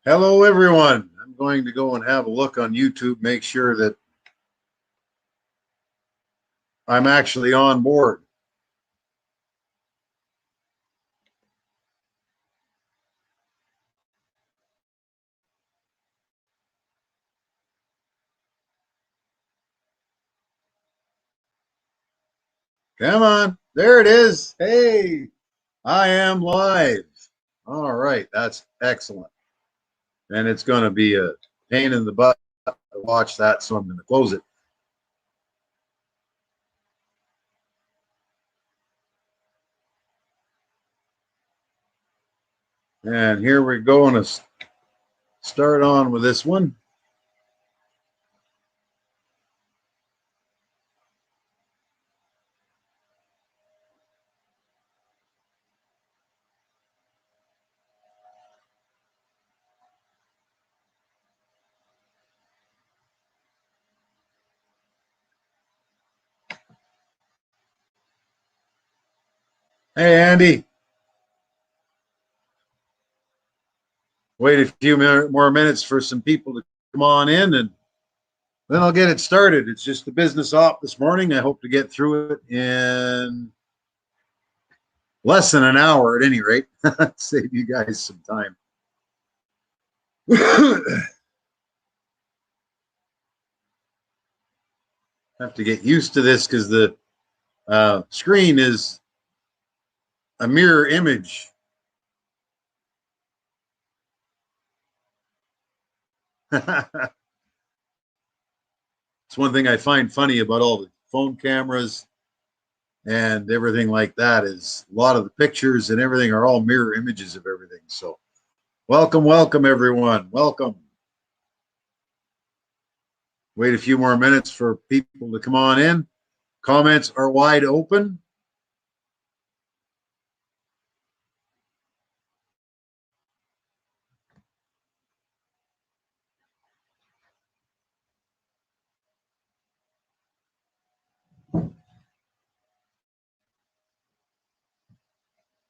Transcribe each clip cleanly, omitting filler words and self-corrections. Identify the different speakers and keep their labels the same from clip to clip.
Speaker 1: Hello, everyone. I'm going to go and have a look on YouTube, make sure that I'm actually on board. Come on. There it is. Hey, I am live. All right. That's excellent. And it's going to be a pain in the butt to watch that, so I'm going to close it. And here we're going to start on with this one. Hey, Andy. Wait a few more minutes for some people to come on in, and then I'll get it started. It's just the business op this morning. I hope to get through it in less than an hour at any rate. Save you guys some time. Have to get used to this because the screen is a mirror image. It's one thing I find funny about all the phone cameras and everything like that is a lot of the pictures and everything are all mirror images of everything. So welcome, welcome, everyone. Welcome. Wait a few more minutes for people to come on in. Comments are wide open.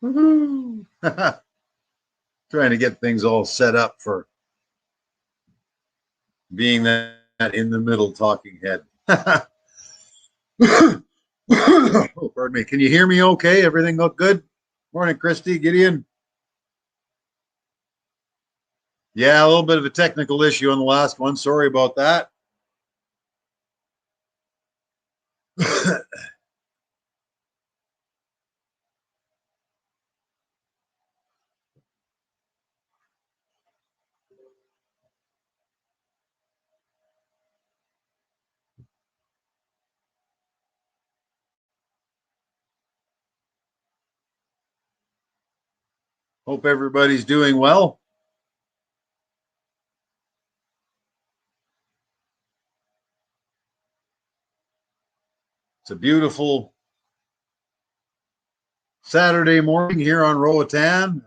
Speaker 1: Woohoo! Trying to get things all set up for being that in the middle talking head. Oh, pardon me. Can you hear me okay? Everything look good? Morning, Christy, Gideon. Yeah, a little bit of a technical issue on the last one. Sorry about that. Hope everybody's doing well. It's a beautiful Saturday morning here on Roatan.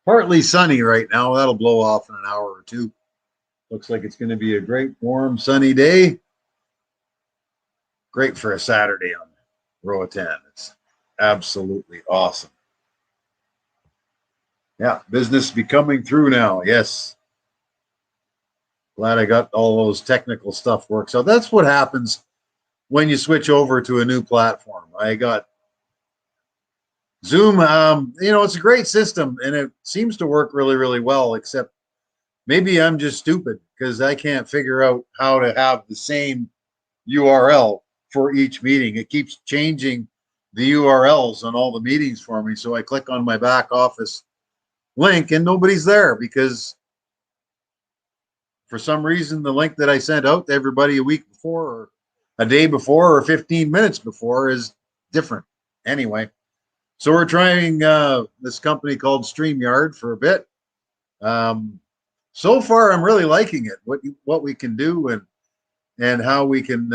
Speaker 1: Partly sunny right now. That'll blow off in an hour or two. Looks like it's going to be a great, warm, sunny day. Great for a Saturday on Roatan. It's absolutely awesome. Yeah, business be coming through now. Yes. Glad I got all those technical stuff worked. So that's what happens when you switch over to a new platform. I got Zoom. It's a great system and it seems to work really, really well, except maybe I'm just stupid because I can't figure out how to have the same URL for each meeting. It keeps changing the URLs on all the meetings for me. So I click on my back office link and nobody's there because for some reason the link that I sent out to everybody a week before or a day before or 15 minutes before is different. Anyway, so we're trying this company called StreamYard for a bit. So far, I'm really liking it. What we can do and how we can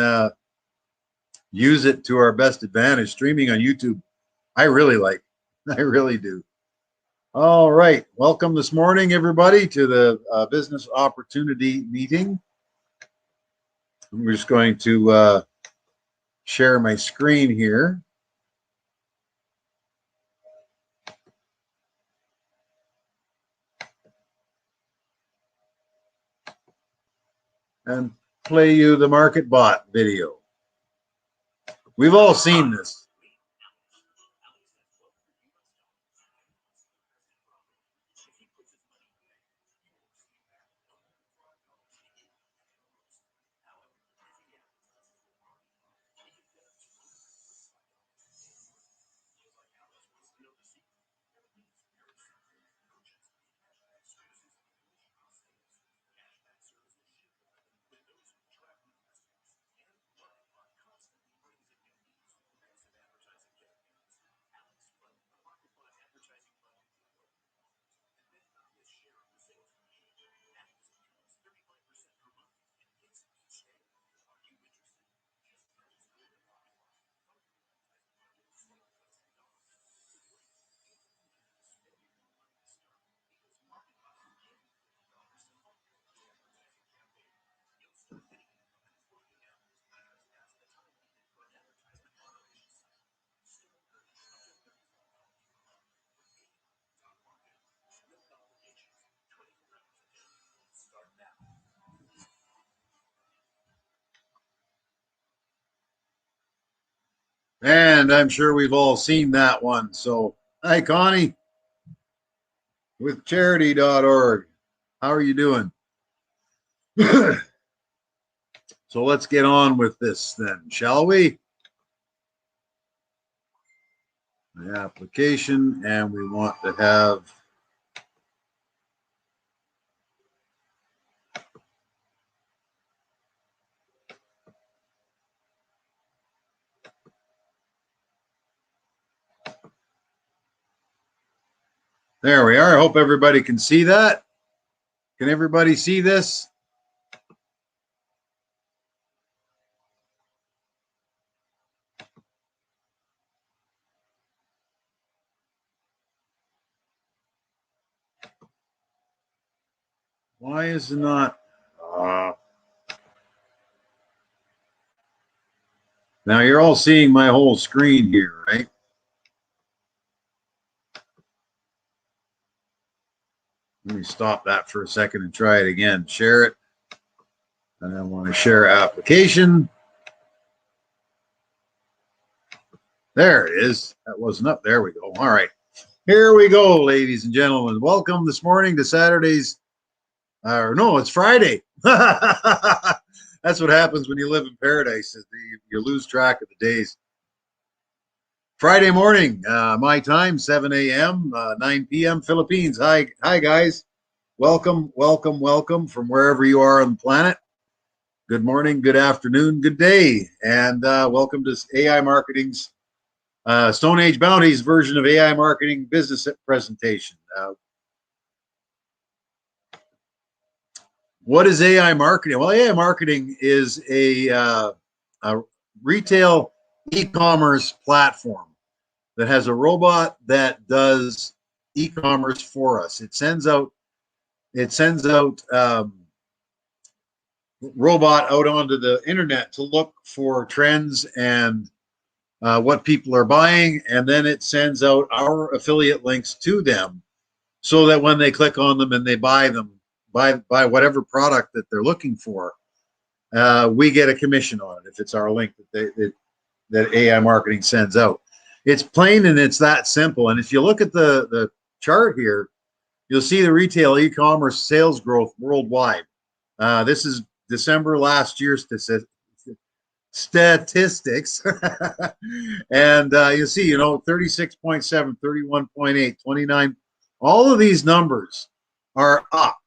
Speaker 1: use it to our best advantage. Streaming on YouTube, I really like. I really do. All right, welcome this morning, everybody, to the business opportunity meeting. We're just going to share my screen here. and play you the market bot video. We've all seen this. And I'm sure we've all seen that one. So, hi, Connie with charity.org. How are you doing? So let's get on with this then, shall we? The application, and we want to have there we are. I hope everybody can see that. Can everybody see this? Why is it not? Now you're all seeing my whole screen here, right? Let me stop that for a second and try it again. Share it. And I want to share application. There it is. That wasn't up. There we go. All right. Here we go, ladies and gentlemen. Welcome this morning to Saturday's, no, it's Friday. That's what happens when you live in paradise. You lose track of the days. Friday morning, my time, 7 a.m., 9 p.m. Philippines. Hi, guys. Welcome, welcome, welcome from wherever you are on the planet. Good morning, good afternoon, good day, and welcome to AI Marketing's Stone Age Bounties version of AI Marketing business presentation. What is AI marketing? Well, AI marketing is a retail e-commerce platform that has a robot that does e-commerce for us. It sends out robot out onto the internet to look for trends and what people are buying, and then it sends out our affiliate links to them so that when they click on them and they buy whatever product that they're looking for, we get a commission on it if it's our link that AI marketing sends out. It's plain and it's that simple. And if you look at the chart here, you'll see the retail e-commerce sales growth worldwide. This is December last year's statistics. And you see, 36.7, 31.8, 29. All of these numbers are up,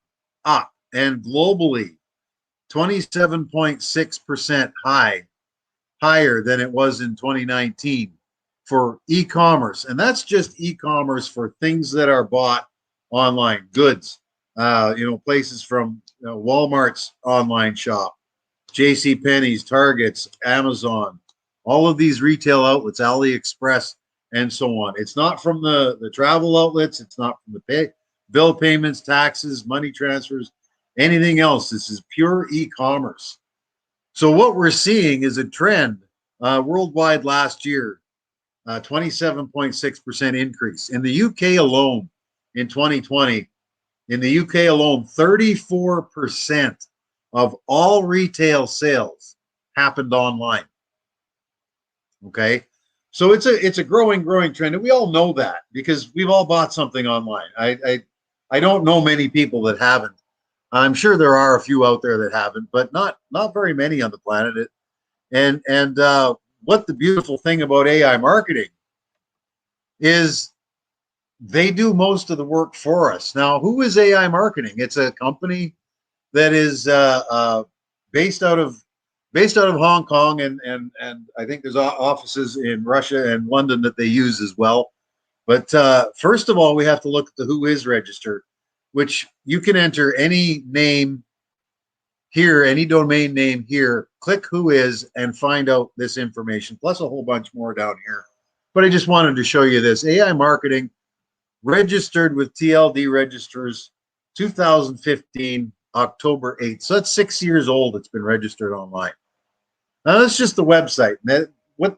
Speaker 1: and globally 27.6% higher than it was in 2019 for e-commerce. And that's just e-commerce for things that are bought online, goods, places from Walmart's online shop, JCPenney's, Target's, Amazon, all of these retail outlets, AliExpress, and so on. It's not from the travel outlets. It's not from the bill payments, taxes, money transfers, anything else. This is pure e-commerce. So what we're seeing is a trend worldwide last year, 27.6% increase. In the UK alone, in 2020, in the UK alone, 34% of all retail sales happened online. Okay. So it's a growing trend. And we all know that because we've all bought something online. I don't know many people that haven't. I'm sure there are a few out there that haven't, but not very many on the planet. And what the beautiful thing about AI marketing is they do most of the work for us. Now, who is AI marketing? It's a company that is based out of Hong Kong, and I think there's offices in Russia and London that they use as well. But first of all, we have to look at the who is registered, which you can enter any name here, any domain name here, click who is, and find out this information, plus a whole bunch more down here. But I just wanted to show you this. AI marketing registered with TLD registers 2015, October 8th. So that's 6 years old. It's been registered online. Now that's just the website. But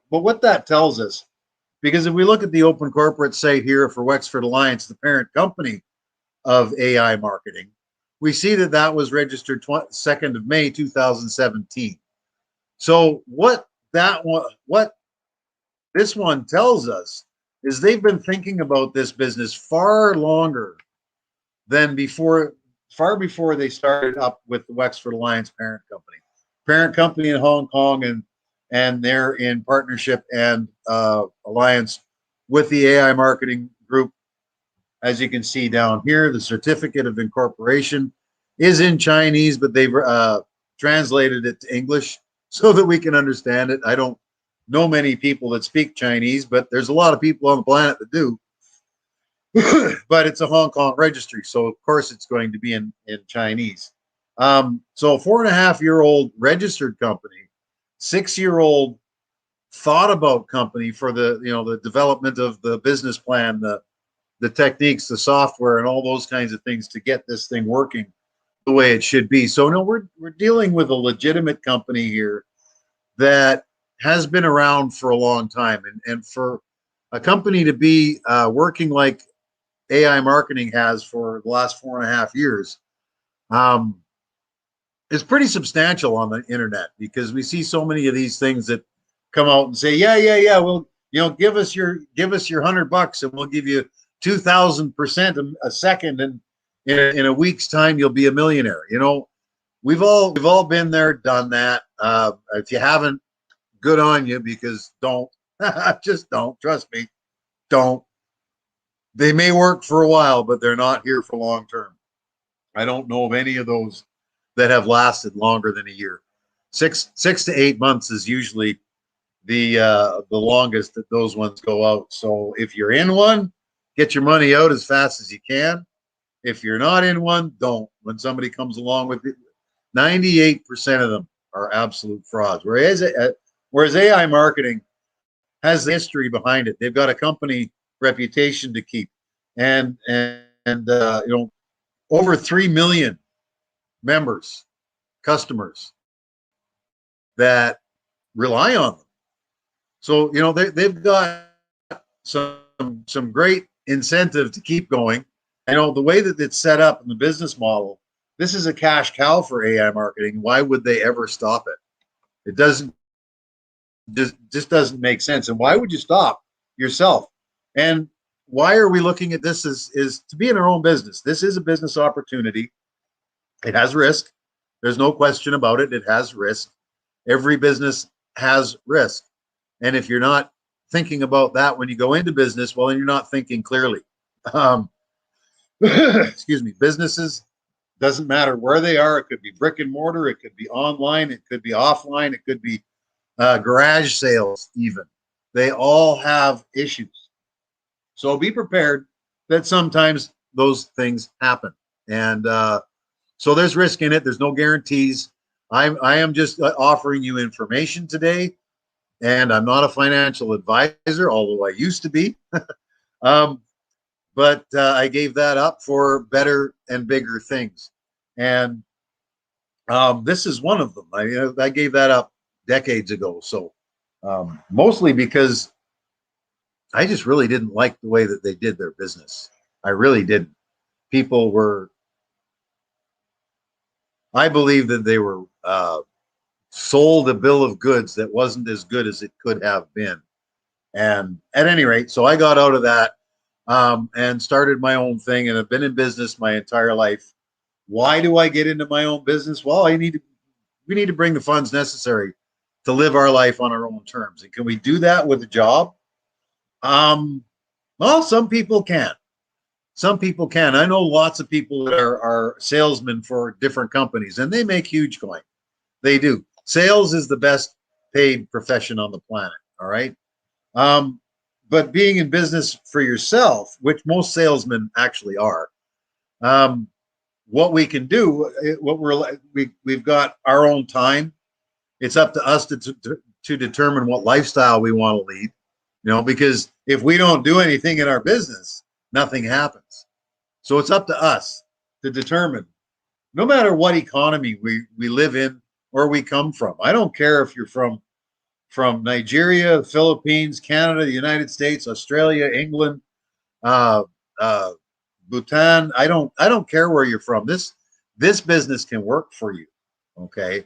Speaker 1: what that tells us, because if we look at the open corporate site here for Wexford Alliance, the parent company of AI marketing, we see that that was registered 2nd of May 2017. So what this one tells us is they've been thinking about this business far longer than far before they started up with the Wexford Alliance parent company in Hong Kong, and they're in partnership and alliance with the AI marketing group. As you can see down here, the certificate of incorporation is in Chinese, but they've translated it to English so that we can understand it. I don't know many people that speak Chinese, but there's a lot of people on the planet that do. But it's a Hong Kong registry, so of course it's going to be in Chinese. So a 4.5-year-old registered company, 6-year-old thought about company for the development of the business plan, the techniques, the software, and all those kinds of things to get this thing working the way it should be. So no, we're dealing with a legitimate company here that has been around for a long time, and for a company to be working like AI marketing has for the last 4.5 years is pretty substantial on the internet, because we see so many of these things that come out and say, yeah, well, give us your $100 and we'll give you 2,000% a second, and in a week's time you'll be a millionaire. We've all been there, done that. If you haven't, good on you, because don't just don't, trust me, don't. They may work for a while, but they're not here for long term. I don't know of any of those that have lasted longer than a year. 6 to 8 months is usually the longest that those ones go out. So if you're in one, get your money out as fast as you can. If you're not in one, don't. When somebody comes along with it, 98% of them are absolute frauds. Whereas AI marketing has the history behind it. They've got a company reputation to keep, and over 3 million members, customers that rely on them. So they've got some great incentive to keep going. The way that it's set up in the business model, this is a cash cow for AI marketing. Why would they ever stop it? It just doesn't make sense. And why would you stop yourself? And why are we looking at this is to be in our own business? This is a business opportunity. It has risk. There's no question about it. It has risk. Every business has risk. And if you're not thinking about that when you go into business, well, then you're not thinking clearly. Excuse me. Businesses, doesn't matter where they are. It could be brick and mortar. It could be online. It could be offline. It could be garage sales even. They all have issues. So be prepared that sometimes those things happen. And so there's risk in it. There's no guarantees. I am just offering you information today, and I'm not a financial advisor, although I used to be. But I gave that up for better and bigger things. And this is one of them. I gave that up decades ago. So mostly because I just really didn't like the way that they did their business. I really didn't. People were I believe that they were sold a bill of goods that wasn't as good as it could have been. And at any rate, so I got out of that and started my own thing, and I've been in business my entire life. Why do I get into my own business? Well, we need to bring the funds necessary to live our life on our own terms. And can we do that with a job? Um, well, some people can. Some people can. I know lots of people that are salesmen for different companies, and they make huge coin. They do. Sales is the best paid profession on the planet. All right. Um, but being in business for yourself, which most salesmen actually are, um, what we can do, what we've got our own time. It's up to us to determine what lifestyle we want to lead. Because if we don't do anything in our business, nothing happens. So it's up to us to determine, no matter what economy we live in or we come from. I don't care if you're from Nigeria, the Philippines, Canada, the United States, Australia, England, uh, uh, Bhutan. I don't care where you're from. This business can work for you. Okay.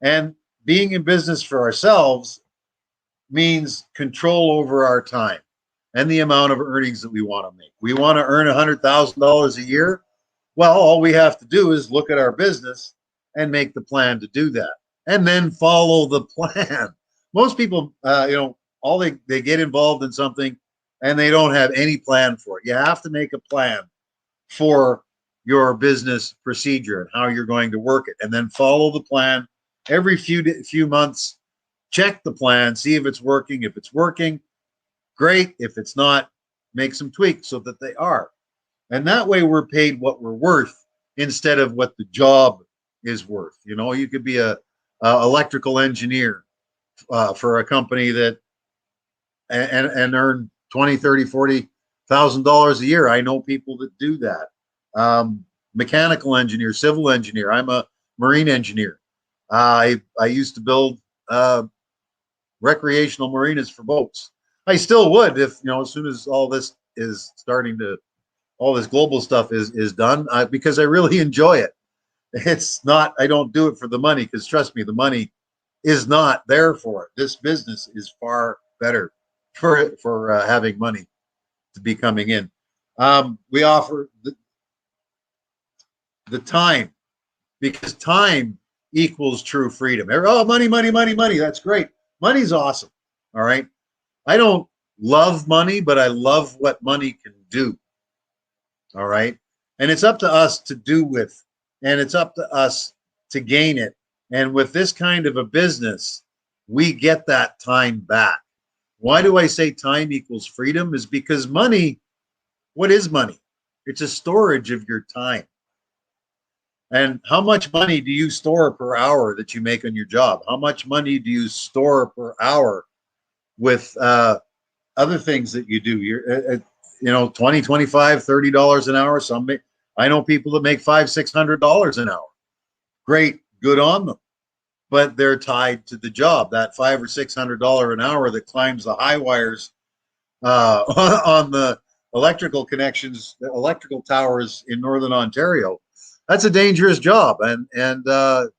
Speaker 1: And being in business for ourselves means control over our time and the amount of earnings that we want to make. We want to earn $100,000 a year. Well, all we have to do is look at our business and make the plan to do that, and then follow the plan. Most people, all they get involved in something and they don't have any plan for it. You have to make a plan for your business procedure and how you're going to work it, and then follow the plan every few months. Check the plan, see if it's working. If it's working, great. If it's not, make some tweaks so that they are. And that way we're paid what we're worth instead of what the job is worth. You could be a electrical engineer for a company that and earn 20, 30, 40,000 dollars a year. I know people that do that. Mechanical engineer, civil engineer. I'm a marine engineer. I used to build recreational marinas for boats. I still would, if as soon as all this is starting to, all this global stuff is done, because I really enjoy it. It's not, I don't do it for the money, because trust me, the money is not there for it. This business is far better for having money to be coming in. We offer the time, because time equals true freedom. Oh, money, money, money, money. That's great. Money's awesome. All right. I don't love money, but I love what money can do. All right. And it's up to us to do with, and it's up to us to gain it. And with this kind of a business, we get that time back. Why do I say time equals freedom? Is because money, what is money? It's a storage of your time. And how much money do you store per hour that you make on your job? How much money do you store per hour with other things that you do? You're 20, 25, $30 an hour. I know people that make $500, $600 an hour. Great, good on them. But they're tied to the job. That $500 or $600 an hour that climbs the high wires on the electrical connections, the electrical towers in Northern Ontario. That's a dangerous job, and I'm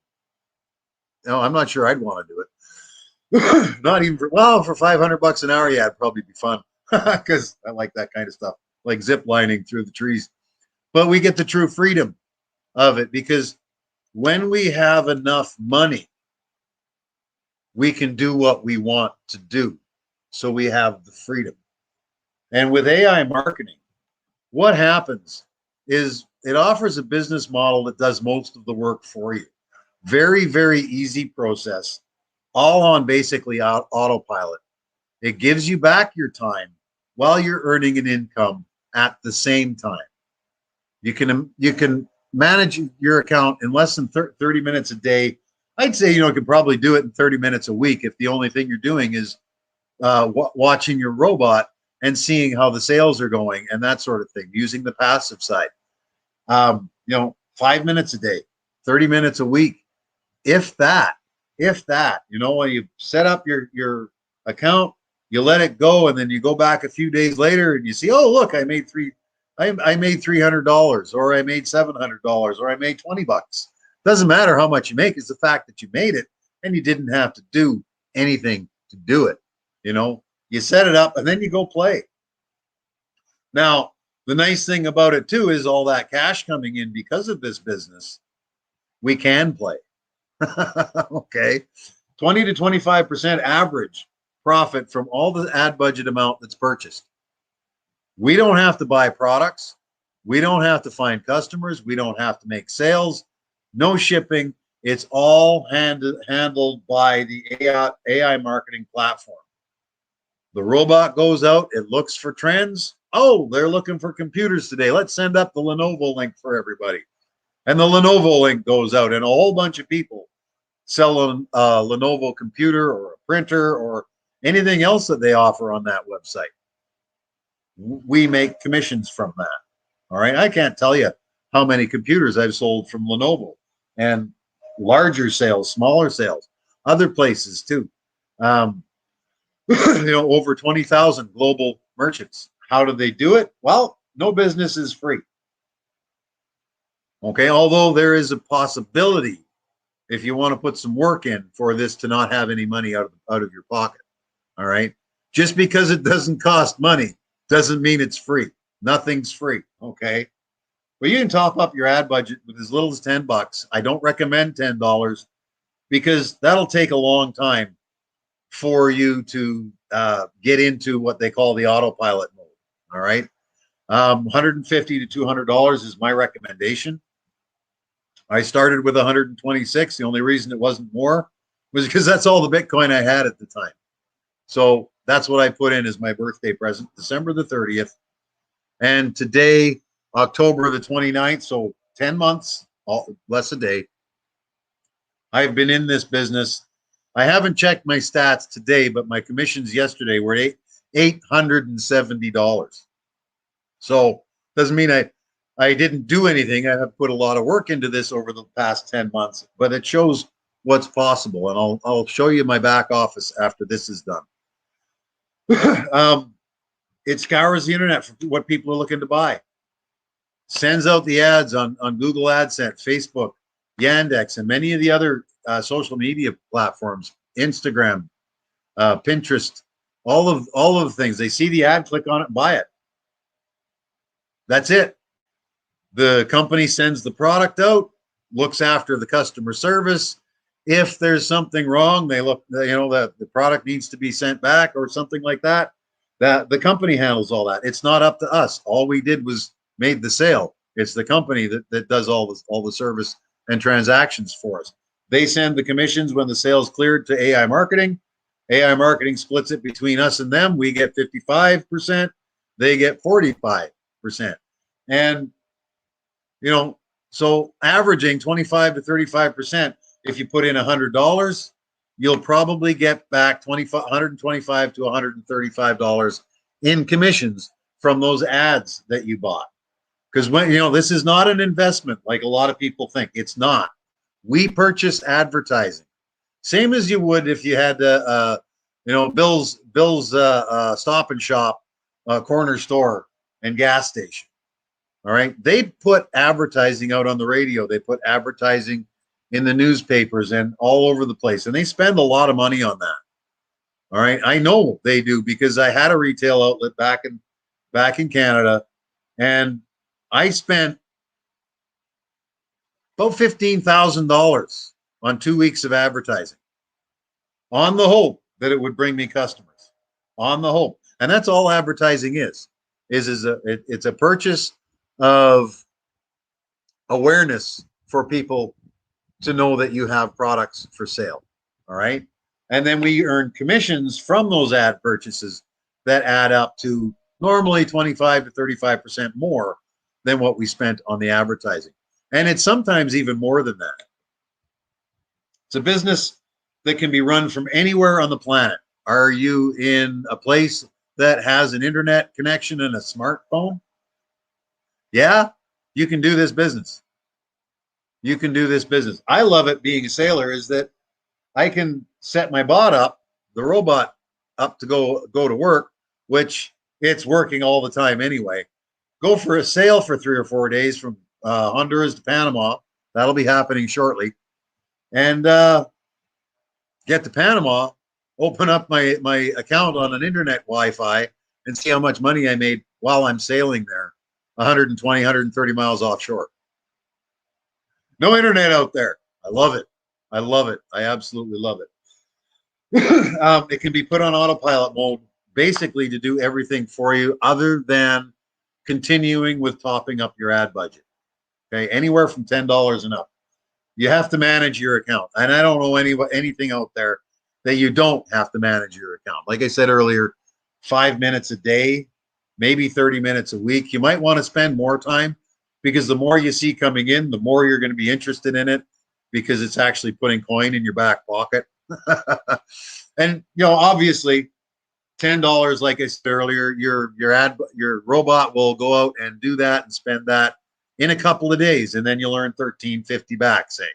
Speaker 1: not sure I'd want to do it. Not even for $500 an hour. Yeah, it'd probably be fun because I like that kind of stuff, like zip lining through the trees. But we get the true freedom of it, because when we have enough money, we can do what we want to do. So we have the freedom. And with AI marketing, what happens is it offers a business model that does most of the work for you. Very, very easy process, all on basically autopilot. It gives you back your time while you're earning an income at the same time. You can manage your account in less than 30 minutes a day. I'd say you can probably do it in 30 minutes a week if the only thing you're doing is watching your robot and seeing how the sales are going and that sort of thing, using the passive side. 5 minutes a day, 30 minutes a week, if that. When you set up your account, you let it go, and then you go back a few days later and you see, oh look, I made $300, or I made $700, or I made $20. Doesn't matter how much you make, it's the fact that you made it and you didn't have to do anything to do it. You know, you set it up and then you go play. Now, the nice thing about it too is all that cash coming in because of this business, we can play. Okay. 20 to 25% average profit from all the ad budget amount that's purchased. We don't have to buy products. We don't have to find customers. We don't have to make sales. No shipping. It's all handled by the AI marketing platform. The robot goes out, it looks for trends. Oh, they're looking for computers today. Let's send up the Lenovo link for everybody. And the Lenovo link goes out, and a whole bunch of people sell a Lenovo computer or a printer or anything else that they offer on that website. We make commissions from that. All right. I can't tell you how many computers I've sold from Lenovo, and larger sales, smaller sales, other places too. Over 20,000 global merchants. How do they do it? Well, no business is free. Okay. Although there is a possibility, if you want to put some work in, for this to not have any money out of your pocket. All right. Just because it doesn't cost money doesn't mean it's free. Nothing's free. Okay. But you can top up your ad budget with as little as $10. I don't recommend $10 because that'll take a long time for you to get into what they call the autopilot mode. All right. $150 to $200 is my recommendation. I started with 126. The only reason it wasn't more was because that's all the Bitcoin I had at the time. So that's what I put in as my birthday present, December the 30th. And today, October the 29th, so 10 months, less a day. I've been in this business. I haven't checked my stats today, but my commissions yesterday were $870. So doesn't mean I didn't do anything. I have put a lot of work into this over the past 10 months, but it shows what's possible. And I'll show you my back office after this is done. It scours the internet for what people are looking to buy. Sends out the ads on Google AdSense, Facebook, Yandex, and many of the other social media platforms, Instagram, Pinterest, all of the things. They see the ad, click on it, buy it. That's it. The company sends the product out, looks after the customer service. If there's something wrong, they look, that the product needs to be sent back or something like that. That the company handles all that. It's not up to us. All we did was made the sale. It's the company that does all the service and transactions for us. They send the commissions when the sale's cleared to AI marketing. AI marketing splits it between us and them. We get 55%. They get 45%. And so averaging 25 to 35%, if you put in $100, you'll probably get back $125 to $135 in commissions from those ads that you bought. Because when this is not an investment like a lot of people think. It's not. We purchase advertising, same as you would if you had Bill's Stop and Shop, corner store and gas station. All right. They put advertising out on the radio. They put advertising in the newspapers and all over the place. And they spend a lot of money on that. All right. I know they do because I had a retail outlet back in Canada, and I spent about $15,000 on 2 weeks of advertising on the hope that it would bring me customers, on the hope. And that's all advertising is it's a purchase of awareness for people to know that you have products for sale. All right. And then we earn commissions from those ad purchases that add up to normally 25 to 35% more than what we spent on the advertising. And it's sometimes even more than that. It's a business that can be run from anywhere on the planet. Are you in a place that has an internet connection and a smartphone? Yeah, you can do this business. You can do this business. I love it being a sailor is that I can set my bot up, the robot up to go to work, which it's working all the time anyway. Go for a sail for 3 or 4 days from Honduras to Panama, That'll be happening shortly. And get to Panama, open up my account on an internet Wi-Fi, and see how much money I made while I'm sailing there, 120, 130 miles offshore. No internet out there. I love it. I love it. I absolutely love it. It can be put on autopilot mode, basically to do everything for you, other than continuing with topping up your ad budget. Okay, anywhere from $10 and up. You have to manage your account, and I don't know anything out there that you don't have to manage your account. Like I said earlier, 5 minutes a day, maybe 30 minutes a week. You might want to spend more time, because the more you see coming in, the more you're going to be interested in it, because it's actually putting coin in your back pocket. And obviously, $10, like I said earlier, your robot will go out and do that and spend that in a couple of days, and then you'll earn $13.50 back, say,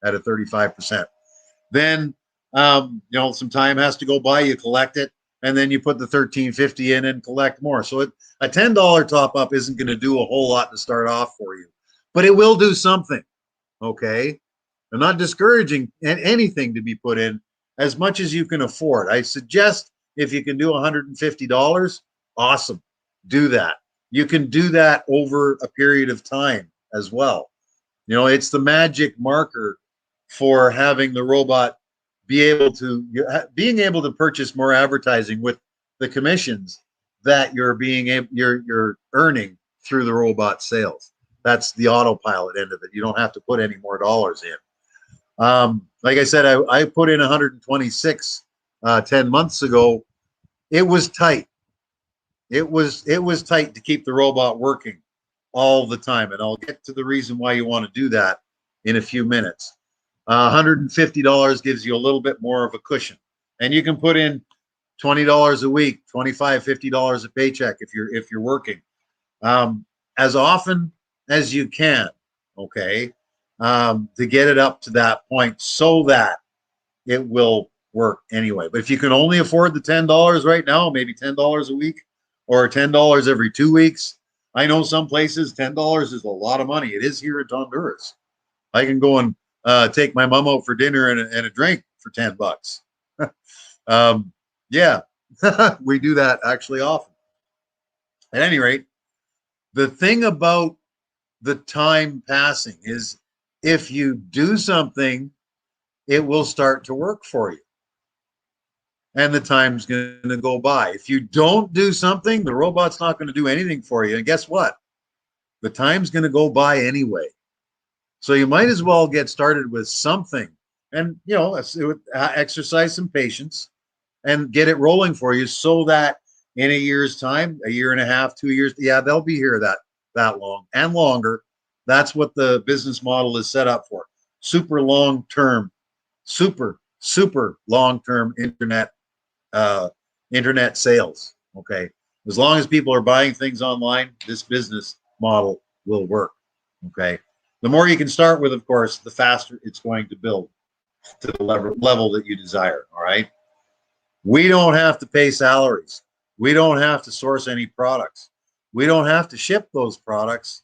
Speaker 1: at a 35%. Then some time has to go by, you collect it, and then you put the $13.50 in and collect more. So a $10 top up isn't going to do a whole lot to start off for you, but it will do something. Okay, I'm not discouraging anything to be put in as much as you can afford. I suggest if you can do $150, awesome, do that. You can do that over a period of time as well. It's the magic marker for having the robot being able to purchase more advertising with the commissions that you're earning through the robot sales. That's the autopilot end of it. You don't have to put any more dollars in. Like I said, I put in 126 10 months ago. It was tight. It was tight to keep the robot working all the time, and I'll get to the reason why you want to do that in a few minutes. $150 gives you a little bit more of a cushion, and you can put in $20 a week, $25, $50 a paycheck if you're working, as often as you can. Okay, to get it up to that point so that it will work anyway. But if you can only afford the $10 right now, maybe $10 a week or $10 every 2 weeks. I know some places $10 is a lot of money. It is here in Honduras. I can go and take my mom out for dinner and a drink for $10. Yeah, we do that actually often. At any rate, the thing about the time passing is, if you do something, it will start to work for you, and the time's going to go by. If you don't do something, the robot's not going to do anything for you. And guess what? The time's going to go by anyway. So you might as well get started with something, and exercise some patience and get it rolling for you, so that in a year's time, a year and a half, 2 years, yeah, they'll be here that long and longer. That's what the business model is set up for. Super long-term internet sales. Okay, as long as people are buying things online, this business model will work. Okay, the more you can start with, of course, the faster it's going to build to the level that you desire. All right, we don't have to pay salaries. We don't have to source any products. We don't have to ship those products.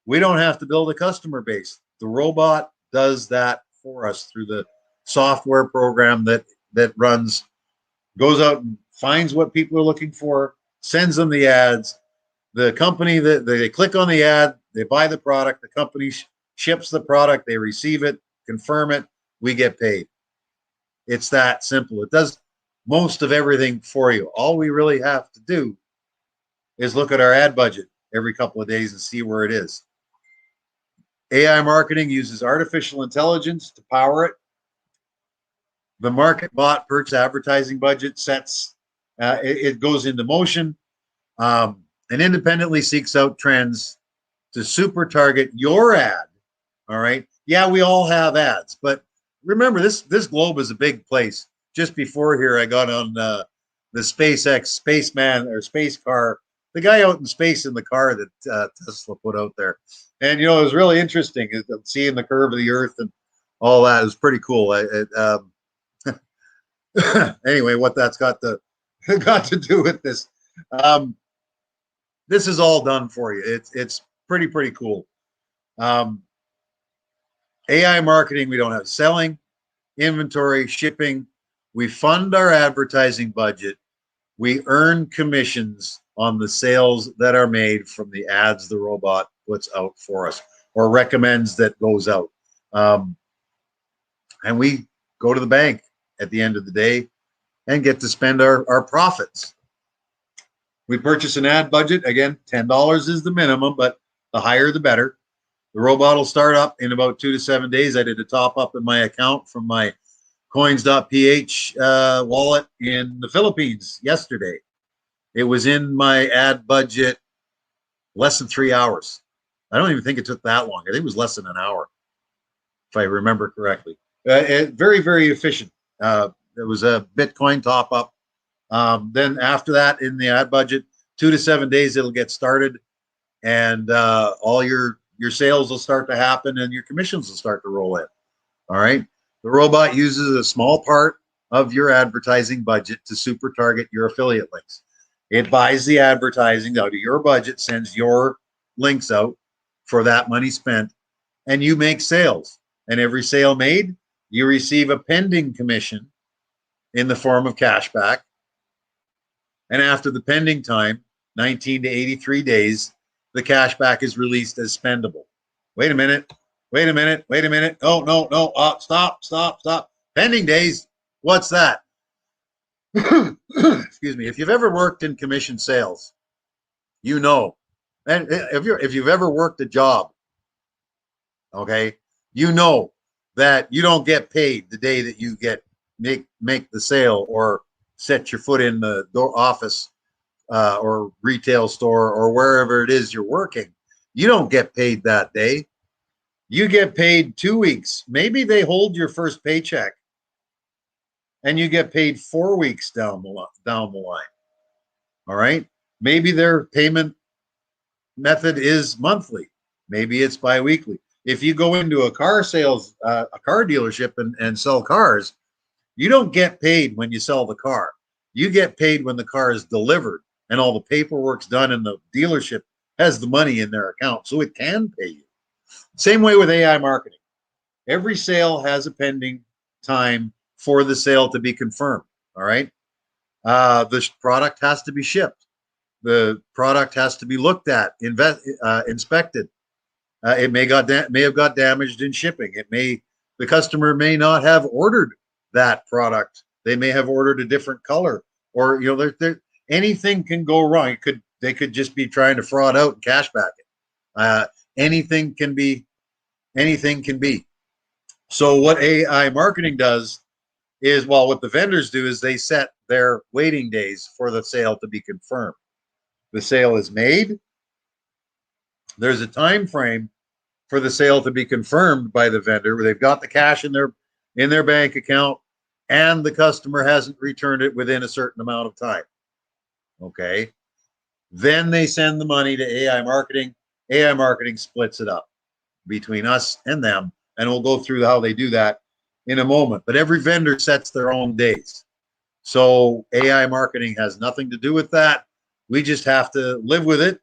Speaker 1: We don't have to build a customer base. The robot does that for us through the software program that runs, goes out and finds what people are looking for, sends them the ads. The company that they click on the ad, they buy the product. The company ships the product. They receive it, confirm it. We get paid. It's that simple. It does most of everything for you. All we really have to do is look at our ad budget every couple of days and see where it is. AI marketing uses artificial intelligence to power it. The market bot purchase advertising budget sets, it goes into motion, and independently seeks out trends to super target your ad. All right. Yeah, we all have ads, but remember, this globe is a big place. Just before here, I got on the SpaceX spaceman or space car, the guy out in space in the car that Tesla put out there. And, it was really interesting seeing the curve of the earth and all that. It was pretty cool. Anyway, what that's got to do with this. This is all done for you. It's pretty cool. AI marketing, we don't have selling, inventory, shipping. We fund our advertising budget. We earn commissions on the sales that are made from the ads the robot puts out for us or recommends that goes out. And we go to the bank at the end of the day and get to spend our profits. We purchase an ad budget. Again, $10 is the minimum, but the higher the better. The robot will start up in about 2 to 7 days. I did a top up in my account from my coins.ph wallet in the Philippines yesterday. It was in my ad budget less than 3 hours. I don't even think it took that long. I think it was less than an hour, if I remember correctly. Very, very efficient. It was a Bitcoin top up. Then after that, in the ad budget, 2 to 7 days, it'll get started, and all your sales will start to happen, and your commissions will start to roll in. All right. The robot uses a small part of your advertising budget to super target your affiliate links. It buys the advertising out of your budget, sends your links out for that money spent, and you make sales. And every sale made, you receive a pending commission in the form of cashback. And after the pending time, 19 to 83 days, the cashback is released as spendable. Wait a minute. Wait a minute. Wait a minute. Oh, no, no. Stop, stop, stop. Pending days. What's that? Excuse me. If you've ever worked in commission sales, you know. And if you've ever worked a job, okay, you know that you don't get paid the day that you make the sale or set your foot in the office or retail store or wherever it is you're working. You don't get paid that day. You get paid 2 weeks. Maybe they hold your first paycheck and you get paid 4 weeks down the line. All right. Maybe their payment method is monthly. Maybe it's biweekly. If you go into a car dealership and sell cars, you don't get paid when you sell the car. You get paid when the car is delivered and all the paperwork's done and the dealership has the money in their account, so it can pay you. Same way with AI marketing. Every sale has a pending time for the sale to be confirmed. All right. The product has to be shipped. The product has to be looked at, inspected. It may have got damaged in shipping. The customer may not have ordered that product. They may have ordered a different color, or anything can go wrong. They could just be trying to fraud out and cash back it. Anything can be. So what AI marketing does is, well, what the vendors do is they set their waiting days for the sale to be confirmed. The sale is made. There's a time frame for the sale to be confirmed by the vendor where they've got the cash in their bank account and the customer hasn't returned it within a certain amount of time. Okay. Then they send the money to AI marketing. AI marketing splits it up between us and them, and we'll go through how they do that in a moment. But every vendor sets their own days. So AI marketing has nothing to do with that. We just have to live with it.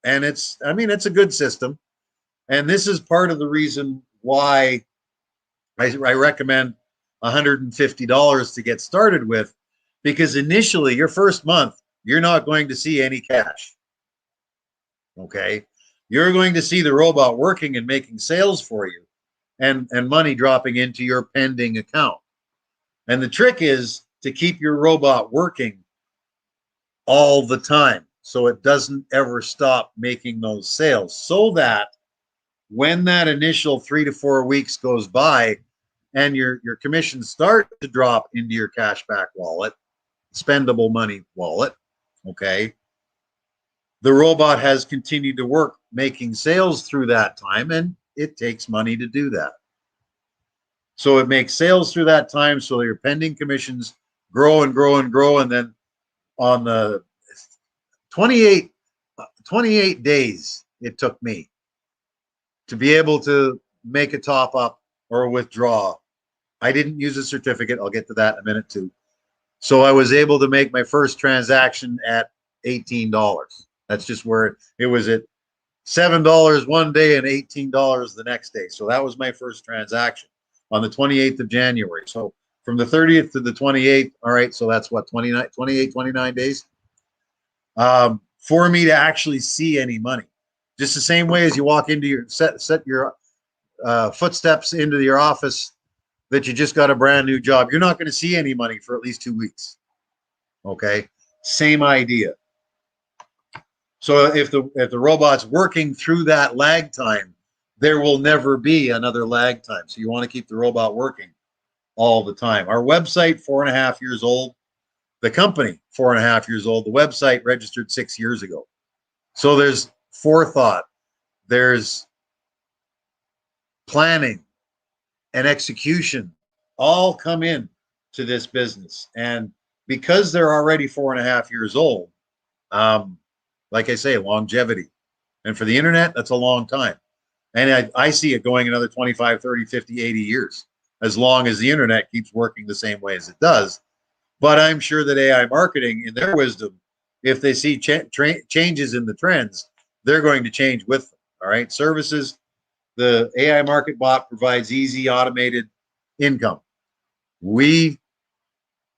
Speaker 1: And it's a good system. And this is part of the reason why I recommend $150 to get started with, because initially, your first month, you're not going to see any cash. Okay. You're going to see the robot working and making sales for you and money dropping into your pending account. And the trick is to keep your robot working all the time so it doesn't ever stop making those sales, so that when that initial 3 to 4 weeks goes by and your commissions start to drop into your cashback wallet, spendable money wallet, okay, the robot has continued to work making sales through that time, and it takes money to do that. So it makes sales through that time, so your pending commissions grow and grow and grow, and then on the 28 days it took me to be able to make a top up or a withdraw. I didn't use a certificate. I'll get to that in a minute too. So I was able to make my first transaction at $18. That's just where it was at $7 one day and $18 the next day. So that was my first transaction on the 28th of January. So from the 30th to the 28th, all right, so that's what, 29, 28, 29 days for me to actually see any money. Just the same way as you walk into your set your footsteps into your office that you just got a brand new job. You're not going to see any money for at least 2 weeks. Okay, same idea. So if the robot's working through that lag time, there will never be another lag time. So you want to keep the robot working all the time. Our website, 4.5 years old. The company, 4.5 years old. The website registered 6 years ago. So there's forethought, there's planning and execution all come in to this business. And because they're already 4.5 years old, like I say, longevity. And for the internet, that's a long time. And I see it going another 25, 30, 50, 80 years, as long as the internet keeps working the same way as it does. But I'm sure that AI marketing, in their wisdom, if they see changes in the trends, they're going to change with them. All right. Services, the AI market bot provides easy, automated income. We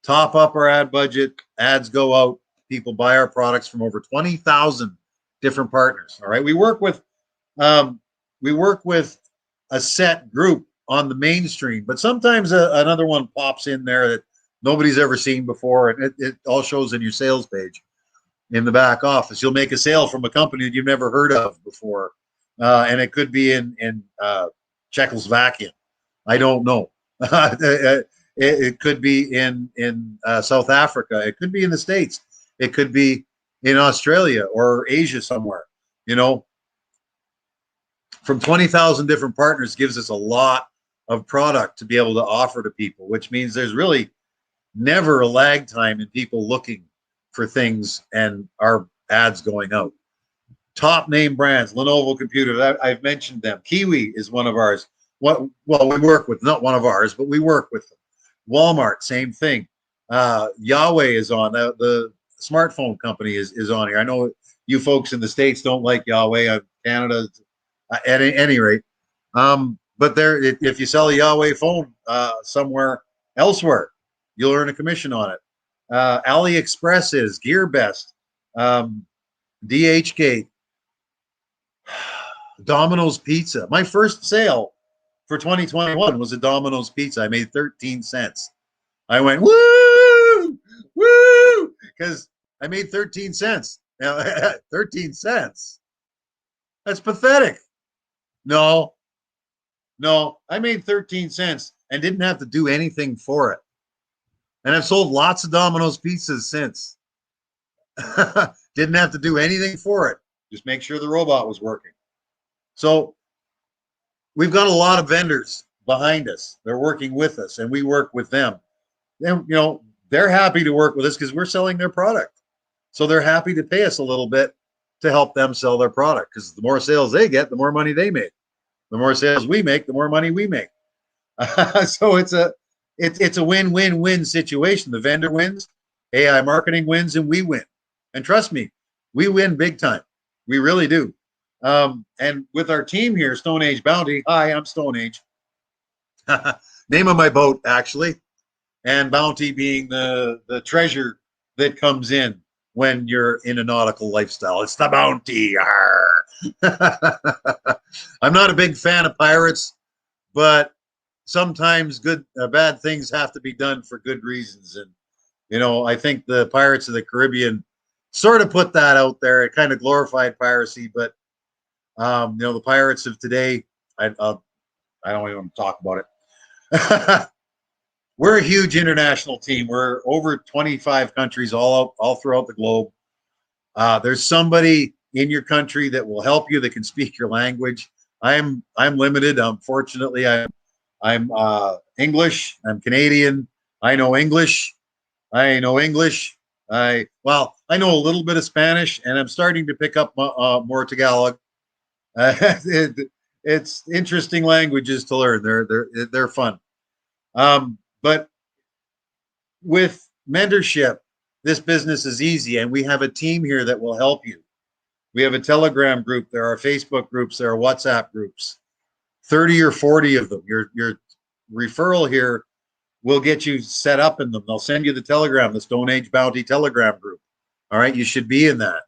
Speaker 1: top up our ad budget, ads go out, people buy our products from over 20,000 different partners. All right. Um, we work with a set group on the mainstream, but sometimes another one pops in there that nobody's ever seen before, and it all shows in your sales page in the back office. You'll make a sale from a company that you've never heard of before, and it could be in Czechoslovakia. I don't know. It could be in South Africa. It could be in the States. It could be in Australia or Asia somewhere. You know, from 20,000 different partners gives us a lot of product to be able to offer to people, which means there's really never a lag time in people looking for things and our ads going out. Top name brands, Lenovo computers, I've mentioned them. Kiwi is one of ours. Well, we work with, not one of ours, but we work with them. Walmart, same thing. Yahweh is on. The smartphone company is on here. I know you folks in the States don't like Yahweh. Canada, at any rate. But there, if you sell a Yahweh phone somewhere elsewhere, you'll earn a commission on it. AliExpress is, GearBest, DHgate, Domino's Pizza. My first sale for 2021 was a Domino's Pizza. I made 13 cents. I went, woo, woo, because I made 13 cents. Now, 13 cents. That's pathetic. No, I made 13 cents and didn't have to do anything for it. And I've sold lots of Domino's pizzas since. Didn't have to do anything for it. Just make sure the robot was working. So we've got a lot of vendors behind us. They're working with us and we work with them. And, you know, they're happy to work with us because we're selling their product. So they're happy to pay us a little bit to help them sell their product, because the more sales they get, the more money they make. The more sales we make, the more money we make. So it's a win-win-win situation. The vendor wins, AI marketing wins, and we win. And trust me, we win big time. We really do. And with our team here, Stone Age Bounty. Hi, I'm Stone Age. Name of my boat, actually. And bounty being the treasure that comes in when you're in a nautical lifestyle. It's the bounty. I'm not a big fan of pirates, but sometimes bad things have to be done for good reasons. And, you know, I think the Pirates of the Caribbean sort of put that out there. It kind of glorified piracy, but, you know, the pirates of today, I don't even want to talk about it. We're a huge international team. We're over 25 countries all throughout the globe. There's somebody in your country that will help you, that can speak your language. I'm limited. Unfortunately, I'm English. I'm Canadian. I know English. I know a little bit of Spanish, and I'm starting to pick up more Tagalog. It's interesting languages to learn. They're fun. But with mentorship, this business is easy, and we have a team here that will help you. We have a Telegram group. There are Facebook groups. There are WhatsApp groups. 30 or 40 of them. Your referral here will get you set up in them. They'll send you the Telegram, the Stone Age Bounty Telegram group. All right, you should be in that,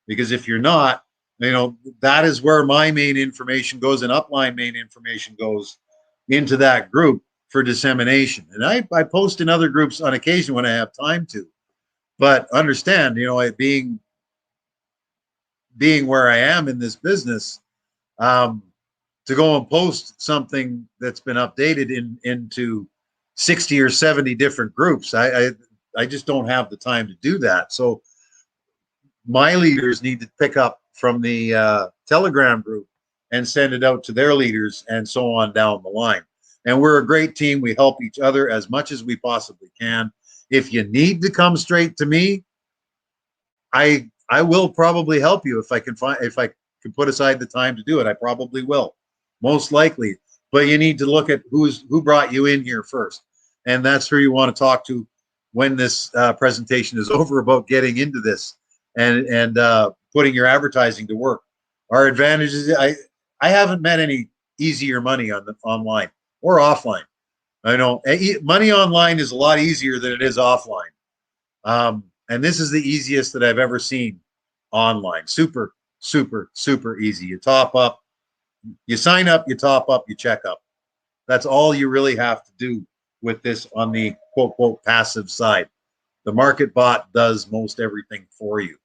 Speaker 1: because if you're not, that is where my main information goes, and Upline main information goes into that group for dissemination. And I post in other groups on occasion when I have time to. But understand, being where I am in this business, to go and post something that's been updated into 60 or 70 different groups, I just don't have the time to do that. So my leaders need to pick up from the Telegram group and send it out to their leaders, and so on down the line. And we're a great team. We help each other as much as we possibly can. If you need to come straight to me, I will probably help you if I can can put aside the time to do it. I probably will, most likely. But you need to look at who brought you in here first, and that's who you want to talk to when this presentation is over, about getting into this and putting your advertising to work. Our advantages, I haven't met any easier money on the online or offline. I know money online is a lot easier than it is offline. And this is the easiest that I've ever seen online. Super, super, super easy. You top up, you sign up, you top up, you check up. That's all you really have to do with this on the quote, quote, passive side. The market bot does most everything for you.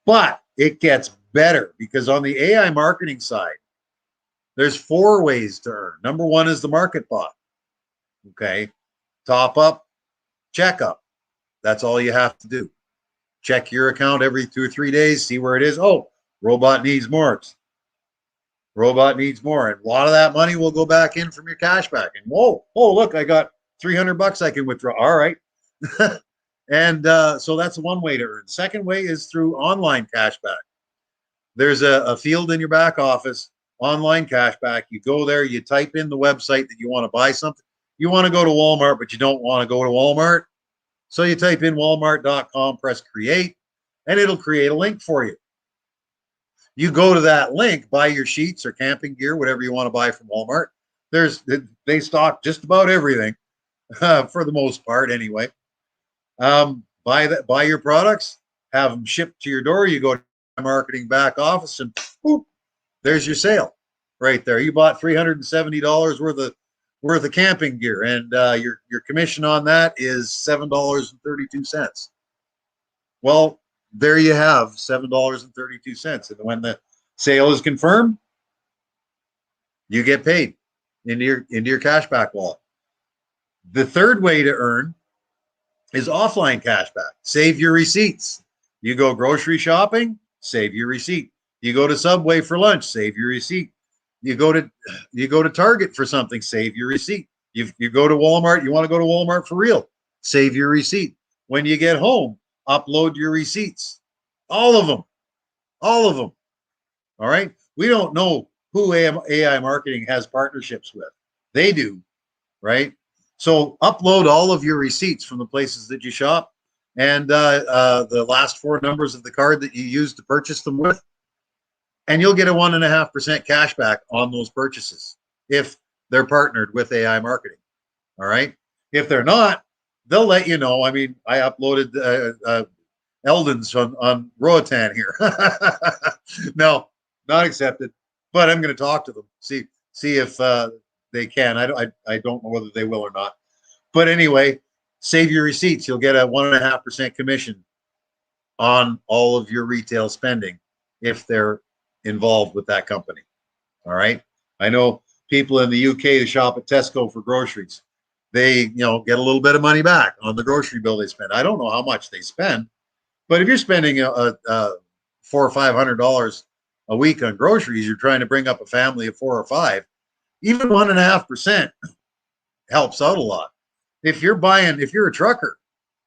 Speaker 1: But it gets better, because on the AI marketing side, there's 4 ways to earn. Number 1 is the market bot. Okay. Top up, check up. That's all you have to do. Check your account every 2 or 3 days, see where it is. Oh, robot needs more. Robot needs more. And a lot of that money will go back in from your cash back. And whoa, oh, look, I got $300 I can withdraw. All right. And so that's one way to earn. Second way is through online cashback. There's a field in your back office, online cashback. You go there, you type in the website that you want to buy something. You want to go to Walmart, but you don't want to go to Walmart. So you type in walmart.com, press create, and it'll create a link for you. You go to that link, buy your sheets or camping gear, whatever you want to buy from Walmart. They stock just about everything, for the most part anyway. Buy your products, have them shipped to your door. You go to the marketing back office, and boop, there's your sale right there. You bought $370 worth of camping gear, and your commission on that is $7.32. Well, there you have $7.32, and when the sale is confirmed, you get paid into your cashback wallet. The third way to earn is offline cashback. Save your receipts. You go grocery shopping, save your receipt. You go to Subway for lunch, save your receipt. You go to Target for something, save your receipt. You go to Walmart, you want to go to Walmart for real, save your receipt. When you get home, upload your receipts. All of them. All of them. All right? We don't know who AI marketing has partnerships with. They do, right? So upload all of your receipts from the places that you shop, and the last 4 numbers of the card that you use to purchase them with, and you'll get a 1.5% cash back on those purchases if they're partnered with AI marketing. All right. If they're not, they'll let you know. I mean, I uploaded Eldon's on Roatan here. No, not accepted. But I'm going to talk to them, see if they can. I don't know whether they will or not. But anyway, save your receipts. You'll get a 1.5% commission on all of your retail spending if they're involved with that company. All right. I know people in the UK who shop at Tesco for groceries. They, get a little bit of money back on the grocery bill they spend. I don't know how much they spend, but if you're spending $400 or $500 a week on groceries, you're trying to bring up a family of 4 or 5. Even 1.5% helps out a lot. If you're a trucker,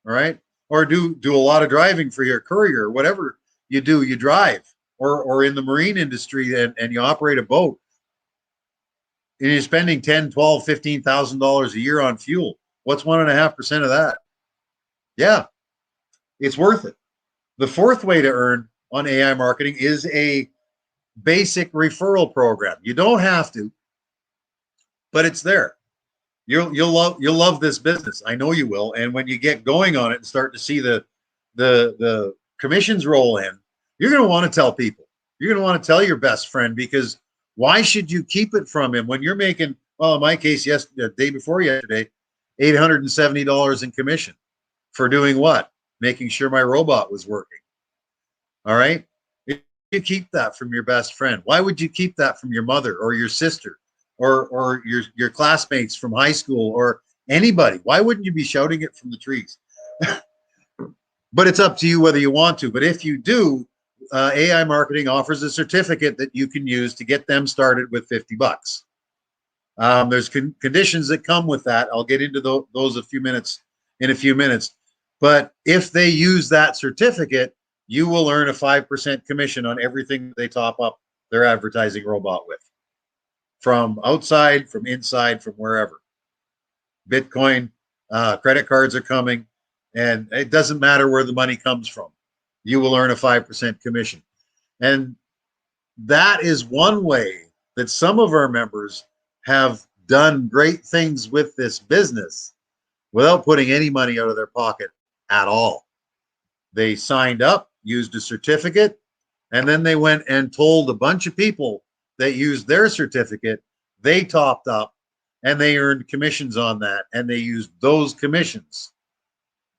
Speaker 1: all right, or do a lot of driving for your courier, whatever you do, you drive, or in the marine industry and you operate a boat, and you're spending $10,000, $12,000, $15,000 a year on fuel. What's 1.5% of that? Yeah, it's worth it. The fourth way to earn on AI marketing is a basic referral program. You don't have to, but it's there. You'll love this business. I know you will. And when you get going on it and start to see the commissions roll in, you're going to want to tell people. You're going to want to tell your best friend, because why should you keep it from him when you're making, well, in my case, the day before yesterday, $870 in commission for doing what? Making sure my robot was working. All right. If you keep that from your best friend, why would you keep that from your mother or your sister or your classmates from high school or anybody? Why wouldn't you be shouting it from the trees? But it's up to you whether you want to. But if you do, AI marketing offers a certificate that you can use to get them started with $50. There's conditions that come with that. I'll get into those in a few minutes. But if they use that certificate, you will earn a 5% commission on everything they top up their advertising robot with, from outside, from inside, from wherever. Bitcoin, credit cards are coming, and it doesn't matter where the money comes from. You will earn a 5% commission. And that is one way that some of our members have done great things with this business without putting any money out of their pocket at all. They signed up, used a certificate, and then they went and told a bunch of people that used their certificate, they topped up, and they earned commissions on that, and they used those commissions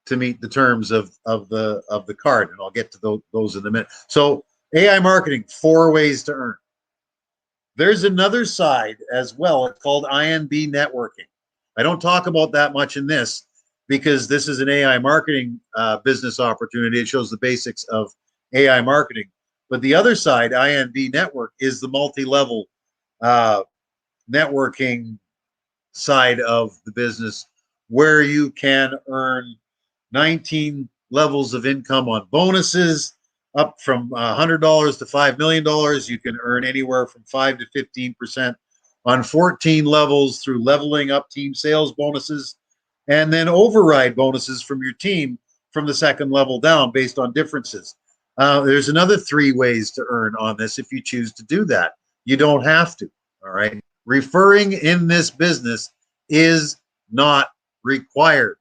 Speaker 1: to meet the terms of the card. And I'll get to those in a minute. So AI marketing, 4 ways to earn. There's another side as well. It's called INB networking. I don't talk about that much in this because this is an AI marketing business opportunity. It shows the basics of AI marketing. But the other side, INB network, is the multi-level networking side of the business, where you can earn 19 levels of income on bonuses, up from $100 to $5 million. You can earn anywhere from 5 to 15% on 14 levels through leveling up team sales bonuses, and then override bonuses from your team from the second level down based on differences. There's another 3 ways to earn on this if you choose to do that. You don't have to. All right. Referring in this business is not required,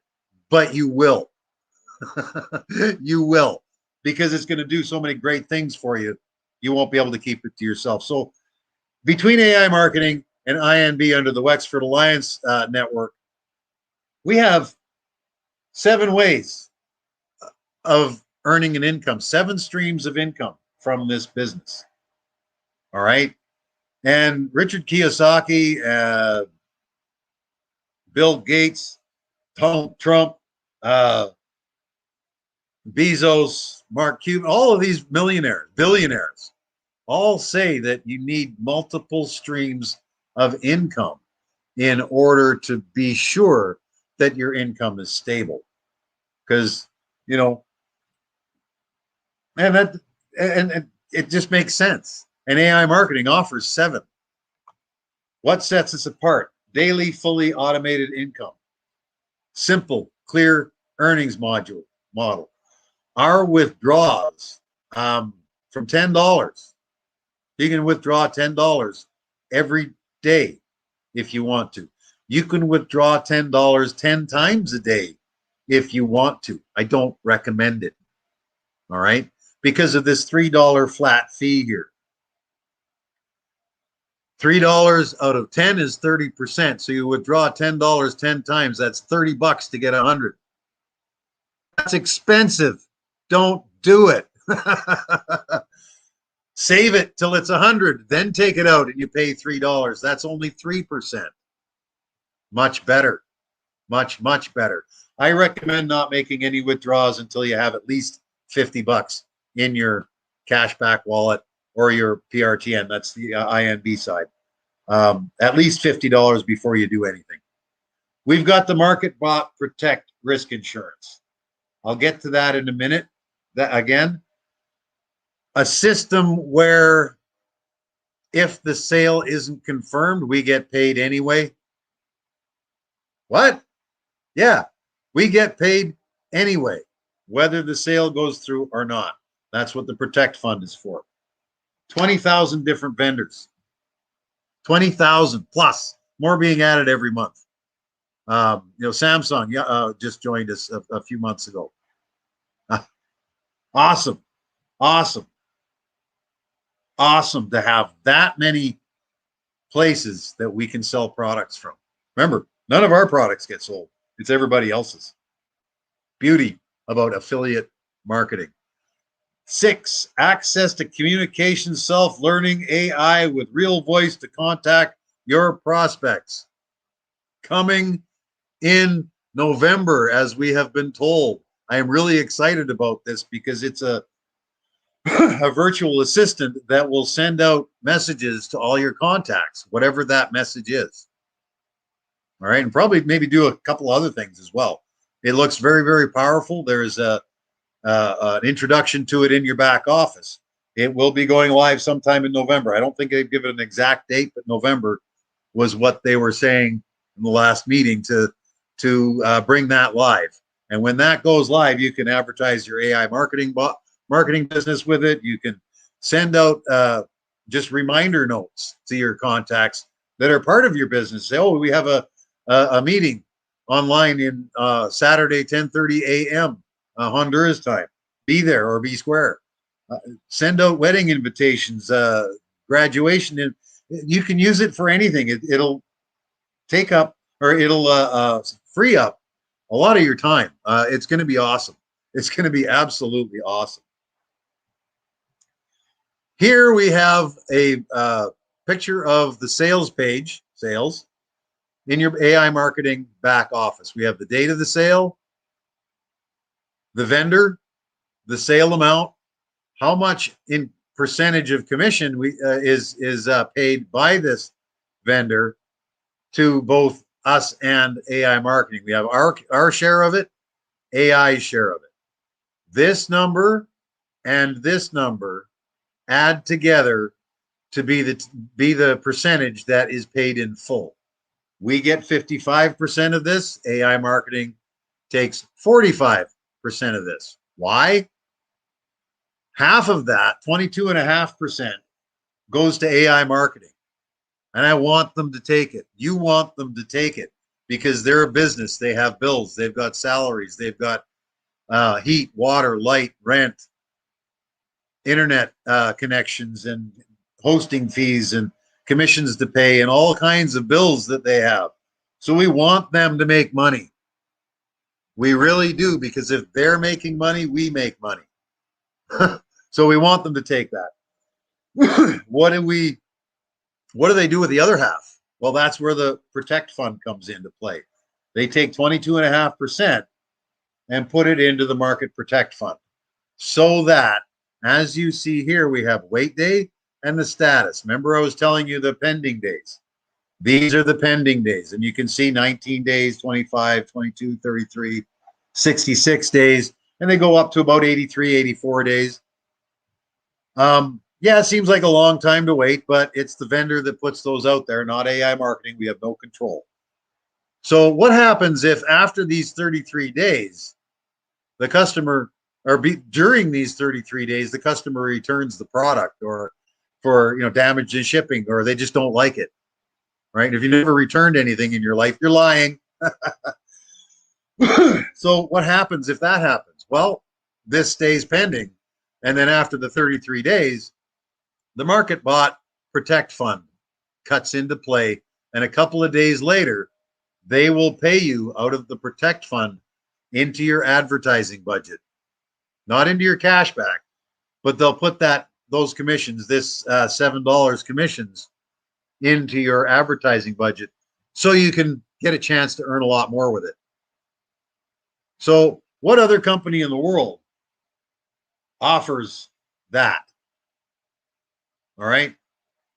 Speaker 1: but you will. You will, because it's going to do so many great things for you. You won't be able to keep it to yourself. So between AI marketing and INB under the Wexford Alliance network, we have 7 ways of earning an income, 7 streams of income from this business. All right. And Richard Kiyosaki, Bill Gates, Donald Trump, Bezos, Mark Cuban, all of these millionaires, billionaires, all say that you need multiple streams of income in order to be sure that your income is stable. Because, you know, and it just makes sense. And AI marketing offers 7. What sets us apart? Daily, fully automated income. Simple, clear earnings model. Our withdrawals from $10. You can withdraw $10 every day if you want to. You can withdraw $10 10 times a day if you want to. I don't recommend it. All right. Because of this $3 flat fee here. $3 out of 10 is 30%. So you withdraw $10 10 times. That's $30 to get 100. That's expensive. Don't do it. Save it till it's 100, then take it out and you pay $3. That's only 3%. Much better. Much better. I recommend not making any withdrawals until you have at least $50 in your cashback wallet or your PRTN. That's the INB side. At least $50 before you do anything. We've got the Market Bot Protect risk insurance. I'll get to that in a minute. That again, a system where if the sale isn't confirmed, we get paid anyway. What? Yeah, we get paid anyway, whether the sale goes through or not. That's what the Protect Fund is for. 20,000 different vendors. 20,000 plus, more being added every month. Samsung just joined us a few months ago. Awesome, awesome, awesome to have that many places that we can sell products from. Remember, none of our products get sold. It's everybody else's. Beauty about affiliate marketing. 6, access to communication, self-learning AI with real voice to contact your prospects. Coming in November, as we have been told. I am really excited about this because it's a virtual assistant that will send out messages to all your contacts, whatever that message is. All right, and probably maybe do a couple other things as well. It looks very, very powerful. There's an introduction to it in your back office. It will be going live sometime in November. I don't think they've given an exact date, but November was what they were saying in the last meeting to bring that live. And when that goes live, you can advertise your AI marketing business with it. You can send out just reminder notes to your contacts that are part of your business. Say, oh, we have a meeting online in Saturday, 10:30 a.m. Honduras time. Be there or be square. Send out wedding invitations, graduation. And you can use it for anything. It'll take up, or it'll free up a lot of your time. It's going to be awesome. It's going to be absolutely awesome. Here we have a picture of the sales page, sales, in your AI marketing back office. We have the date of the sale, the vendor, the sale amount, how much in percentage of commission is paid by this vendor to both us and AI marketing. We have our share of it, AI's share of it. This number and this number add together to be the percentage that is paid in full. We get 55% of this. AI marketing takes 45% of this. Why? Half of that, 22.5%, goes to AI marketing. And I want them to take it. You want them to take it because they're a business. They have bills. They've got salaries. They've got heat, water, light, rent, internet connections, and hosting fees and commissions to pay and all kinds of bills that they have. So we want them to make money. We really do, because if they're making money, we make money. So we want them to take that. What do they do with the other half? Well, that's where the Protect Fund comes into play. They take 22.5% and put it into the Market Protect Fund, so that, as you see here, we have wait day and the status. Remember, I was telling you the pending days. These are the pending days, and you can see 19 days, 25, 22, 33, 66 days, and they go up to about 83, 84 days. Yeah, it seems like a long time to wait, but it's the vendor that puts those out there, not AI marketing. We have no control. So what happens if after these 33 days, the customer, or during these 33 days, the customer returns the product, or for damage in shipping, or they just don't like it, right? If you never returned anything in your life, you're lying. So what happens if that happens? Well, this stays pending. And then after the 33 days, the Market Bot Protect Fund cuts into play. And a couple of days later, they will pay you out of the Protect Fund into your advertising budget. Not into your cash back, but they'll put those commissions, this $7 commissions, into your advertising budget, so you can get a chance to earn a lot more with it. So what other company in the world offers that? All right.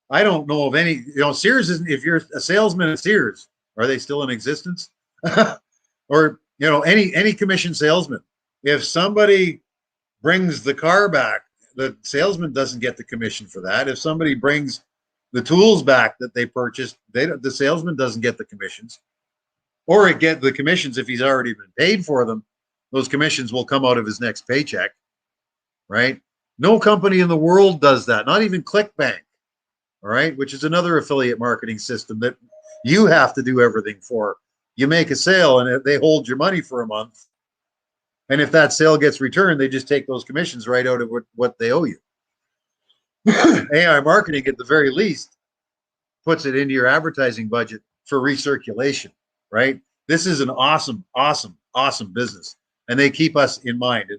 Speaker 1: I don't know of any. Sears isn't. If you're a salesman at Sears, are they still in existence? Or any commission salesman. If somebody brings the car back, the salesman doesn't get the commission for that. If somebody brings the tools back that they purchased, the salesman doesn't get the commissions, or get the commissions if he's already been paid for them. Those commissions will come out of his next paycheck, right? No company in the world does that, not even ClickBank, all right, which is another affiliate marketing system that you have to do everything for. You make a sale and they hold your money for a month. And if that sale gets returned, they just take those commissions right out of what they owe you. AI marketing, at the very least, puts it into your advertising budget for recirculation, right? This is an awesome, awesome, awesome business. And they keep us in mind.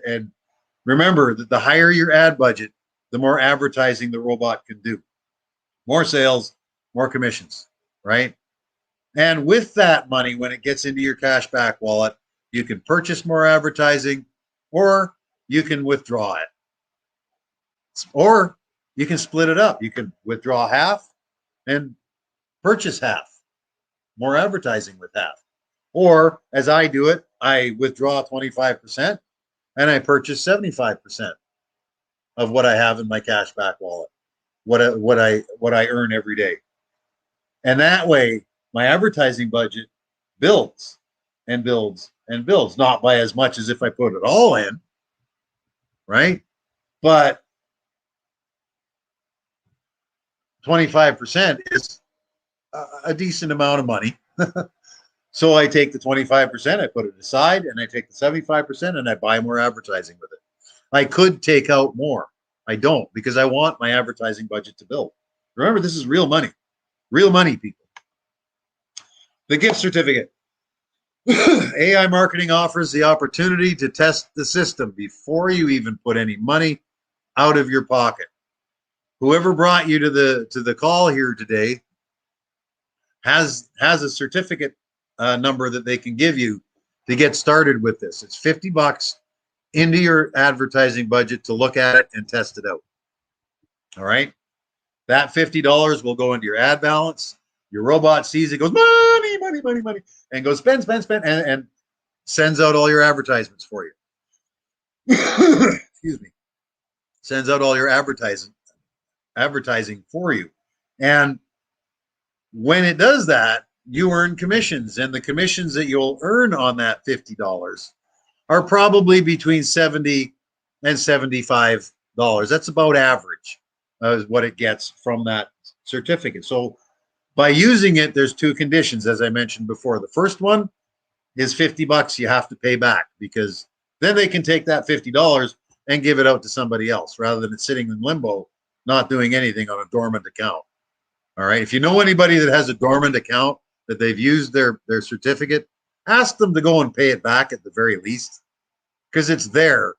Speaker 1: And remember that the higher your ad budget, the more advertising the robot can do. More sales, more commissions, right? And with that money, when it gets into your cash back wallet, you can purchase more advertising or you can withdraw it. Or you can split it up. You can withdraw half and purchase half, more advertising with half. Or as I do it, I withdraw 25% and I purchase 75% of what I have in my cash back wallet, what I earn every day. And that way my advertising budget builds and builds and builds, not by as much as if I put it all in, right? But 25% is a decent amount of money. So I take the 25%, I put it aside, and I take the 75% and I buy more advertising with it. I could take out more. I don't, because I want my advertising budget to build. Remember, this is real money, people. The gift certificate. AI marketing offers the opportunity to test the system before you even put any money out of your pocket. Whoever brought you to the call here today has a certificate number that they can give you to get started with this. It's $50 into your advertising budget to look at it and test it out. All right. That $50 will go into your ad balance. Your robot sees it, goes, money, money, money, money, and goes, spend, spend, spend, and sends out all your advertisements for you. Excuse me. Sends out all your advertising for you. And when it does that, you earn commissions, and the commissions that you'll earn on that $50 are probably between $70 and $75. That's about average is what it gets from that certificate. So by using it, there's two conditions, as I mentioned before. The first one is $50 you have to pay back, because then they can take that $50 and give it out to somebody else rather than it sitting in limbo, not doing anything on a dormant account. All right. If you know anybody that has a dormant account that they've used their certificate, ask them to go and pay it back at the very least, because it's there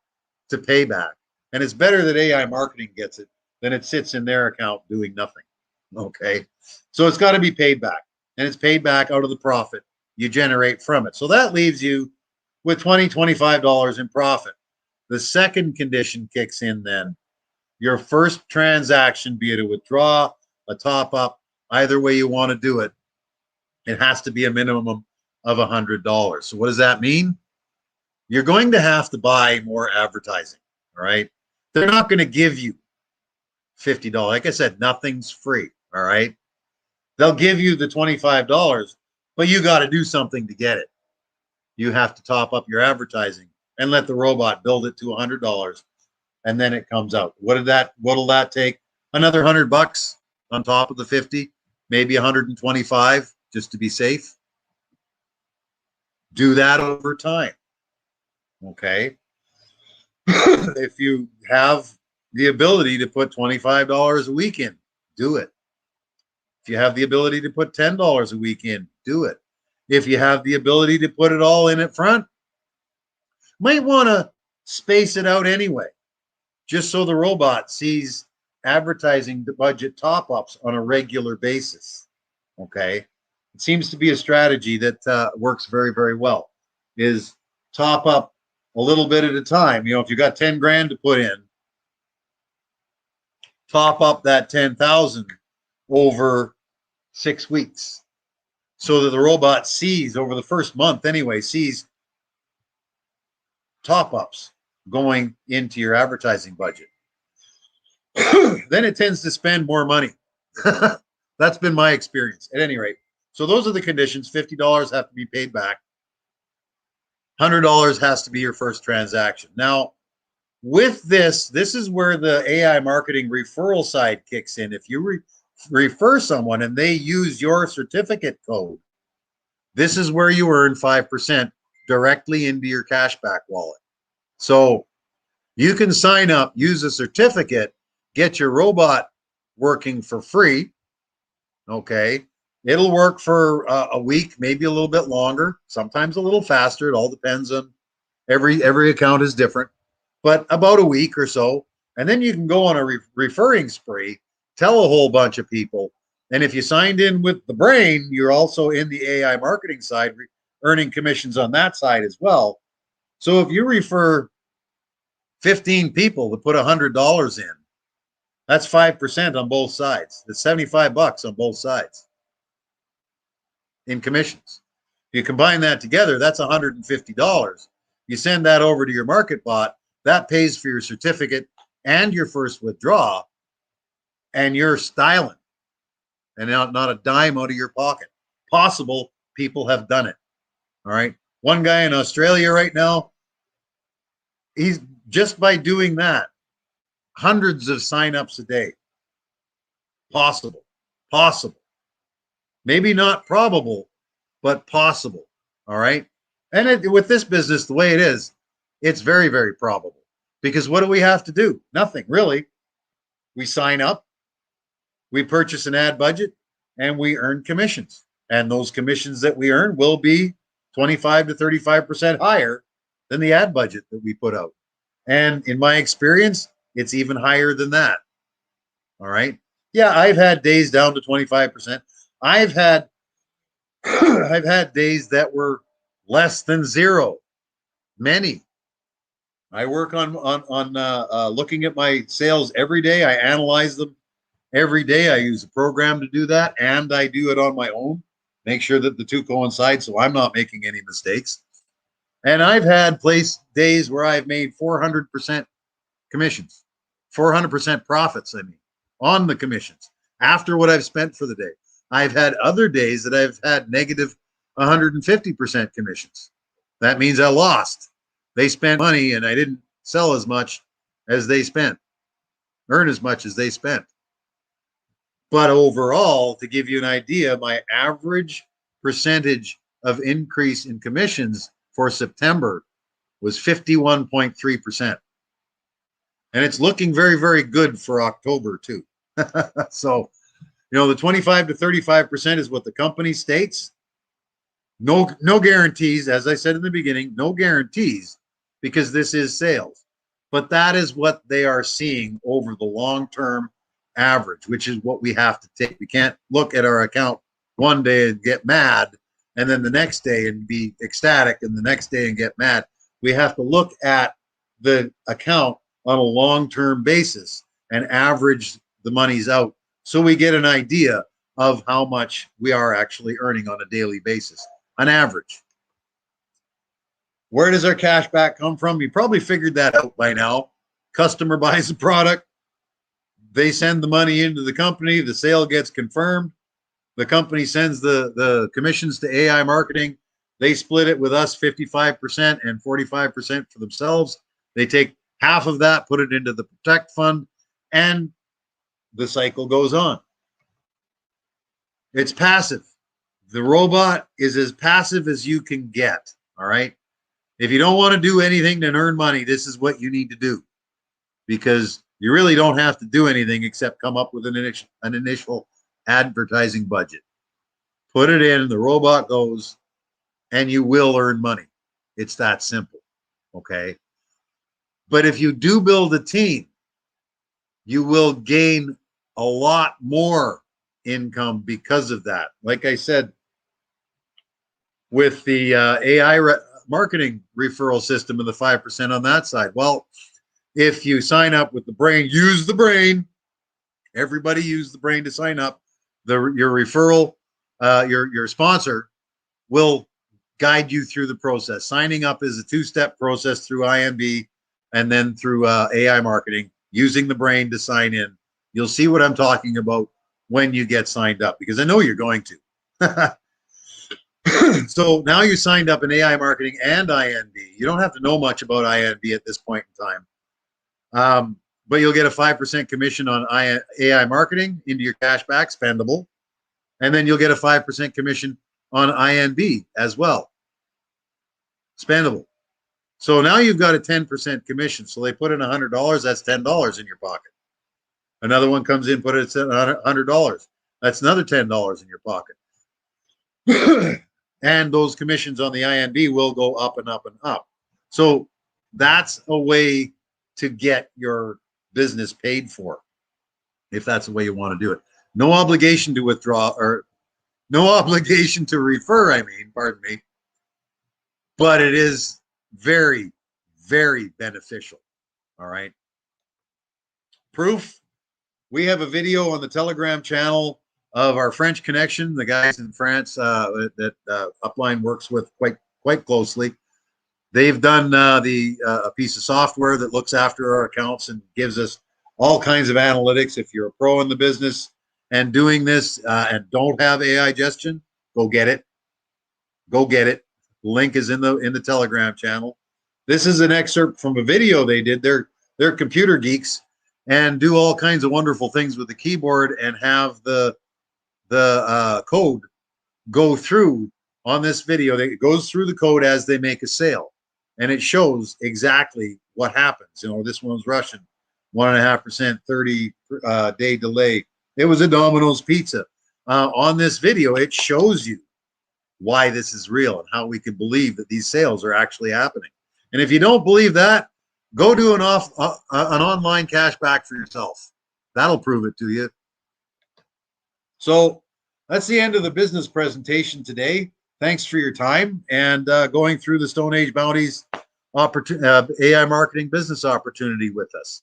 Speaker 1: to pay back. And it's better that AI marketing gets it than it sits in their account doing nothing. Okay. So it's got to be paid back, and it's paid back out of the profit you generate from it. So that leaves you with $20, $25 in profit. The second condition kicks in then. Your first transaction, be it a withdraw, a top up, either way you want to do it, it has to be a minimum of $100. So what does that mean? You're going to have to buy more advertising. All right. They're not going to give you $50. Like I said, nothing's free. All right. They'll give you the $25, but you got to do something to get it. You have to top up your advertising and let the robot build it to $100, and then it comes out. What'll that take? Another $100 on top of the 50, maybe 125 just to be safe. Do that over time. Okay. If you have the ability to put $25 a week in, do it. If you have the ability to put $10 a week in, do it. If you have the ability to put it all in at front, might want to space it out anyway, just so the robot sees advertising budget top-ups on a regular basis. Okay. It seems to be a strategy that works very, very well, is top up a little bit at a time. You know, if you got 10 grand to put in, top up that 10,000 over 6 weeks, so that the robot sees over the first month anyway, sees top ups going into your advertising budget. Then it tends to spend more money. That's been my experience at any rate. So those are the conditions. $50 have to be paid back. $100 has to be your first transaction. Now, With this, this is where the AI marketing referral side kicks in. If you refer someone and they use your certificate code, this is where you earn 5% directly into your cashback wallet. So you can sign up, use a certificate, get your robot working for free. Okay. It'll work for a week, maybe a little bit longer, sometimes a little faster. It all depends on every account is different, but about a week or so. And then you can go on a referring spree, tell a whole bunch of people. And if you signed in with the brain, you're also in the AI marketing side, earning commissions on that side as well. So if you refer 15 people to put $100 in, that's 5% on both sides. That's 75 bucks on both sides in commissions. You combine that together, that's $150. You send that over to your market bot, that pays for your certificate and your first withdraw, and you're styling, and not a dime out of your pocket. Possible, people have done it. All right. One guy in Australia right now, he's just by doing that, hundreds of signups a day. Possible, possible. Maybe not probable, but possible. All right. And with this business, the way it is, it's very, very probable. Because what do we have to do? Nothing, really. We sign up, we purchase an ad budget, and we earn commissions. And those commissions that we earn will be 25 to 35% higher than the ad budget that we put out. And in my experience, it's even higher than that. All right. Yeah, I've had days down to 25%. I've had I've had days that were less than zero. Many. I work on looking at my sales every day. I analyze them every day. I use a program to do that, and I do it on my own. Make sure that the two coincide, so I'm not making any mistakes. And I've had days where I've made 400% commissions, 400% profits. I mean, on the commissions after what I've spent for the day. I've had other days that I've had negative 150% commissions. That means I lost. They spent money and I didn't sell as much as they spent, earn as much as they spent. But overall, to give you an idea, my average percentage of increase in commissions for September was 51.3%. And it's looking very, very good for October too. So, the 25 to 35% is what the company states. No guarantees, as I said in the beginning, no guarantees, because this is sales. But that is what they are seeing over the long-term average, which is what we have to take. We can't look at our account one day and get mad, and then the next day and be ecstatic, and the next day and get mad. We have to look at the account on a long-term basis and average the monies out so we get an idea of how much we are actually earning on a daily basis, on average. Where does our cash back come from? You probably figured that out by now. Customer buys the product, they send the money into the company, the sale gets confirmed, the company sends the commissions to AI marketing, they split it with us 55% and 45% for themselves. They take half of that, put it into the Protect Fund, and the cycle goes on. It's passive. The robot is as passive as you can get. All right. If you don't want to do anything to earn money, this is what you need to do, because you really don't have to do anything except come up with an initial advertising budget. Put it in, the robot goes, and you will earn money. It's that simple. Okay. But if you do build a team, you will gain a lot more income because of that. Like I said, with the AI marketing referral system and the 5% on that side. Well, if you sign up with the brain, use the brain. Everybody use the brain to sign up. Your referral, your sponsor will guide you through the process. Signing up is a two-step process through IMB and then through AI marketing, using the brain to sign in. You'll see what I'm talking about when you get signed up, because I know you're going to. So now you signed up in AI marketing and INB. You don't have to know much about INB at this point in time. But you'll get a 5% commission on AI marketing into your cashback spendable. And then you'll get a 5% commission on INB as well, spendable. So now you've got a 10% commission. So they put in $100, that's $10 in your pocket. Another one comes in, put it at $100. That's another $10 in your pocket. And those commissions on the INB will go up and up and up. So that's a way to get your business paid for, if that's the way you want to do it. No obligation to withdraw, or no obligation to refer, I mean, pardon me. But it is very, very beneficial. All right. Proof. We have a video on the Telegram channel of our French connection, the guys in France that Upline works with quite closely. They've done a piece of software that looks after our accounts and gives us all kinds of analytics. If you're a pro in the business and doing this and don't have AI gestion, go get it. Go get it. Link is in the Telegram channel. This is an excerpt from a video they did. They're computer geeks and do all kinds of wonderful things with the keyboard and have the code go through on this video. It goes through the code as they make a sale, and it shows exactly what happens. You know, this one's Russian, 1.5%, 30-day delay. It was a Domino's pizza. On this video, it shows you why this is real and how we can believe that these sales are actually happening. And if you don't believe that, go do an online cash back for yourself. That'll prove it to you. So that's the end of the business presentation today. Thanks for your time and going through the Stone Age Bounties AI marketing business opportunity with us.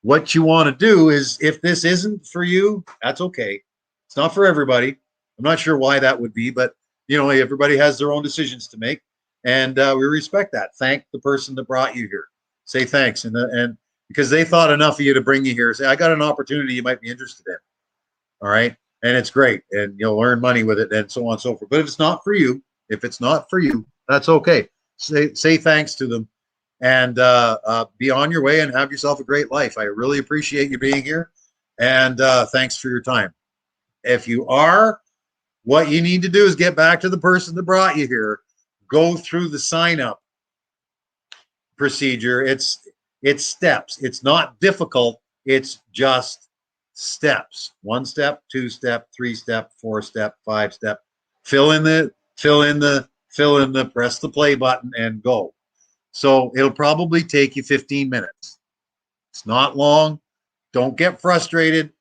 Speaker 1: What you want to do is, if this isn't for you, that's okay. It's not for everybody. I'm not sure why that would be, but you know, everybody has their own decisions to make, and we respect that. Thank the person that brought you here. Say thanks, and because they thought enough of you to bring you here. Say, I got an opportunity you might be interested in. All right, and it's great, and you'll earn money with it, and so on and so forth. But if it's not for you, that's okay. Say thanks to them, and be on your way and have yourself a great life. I really appreciate you being here, and thanks for your time. If you are, what you need to do is get back to the person that brought you here. Go through the sign-up procedure. It's steps. It's not difficult. It's just steps. 1 step, 2 step, 3 step, 4 step, 5 step. Fill in the, press the play button and go. So it'll probably take you 15 minutes. It's not long. Don't get frustrated.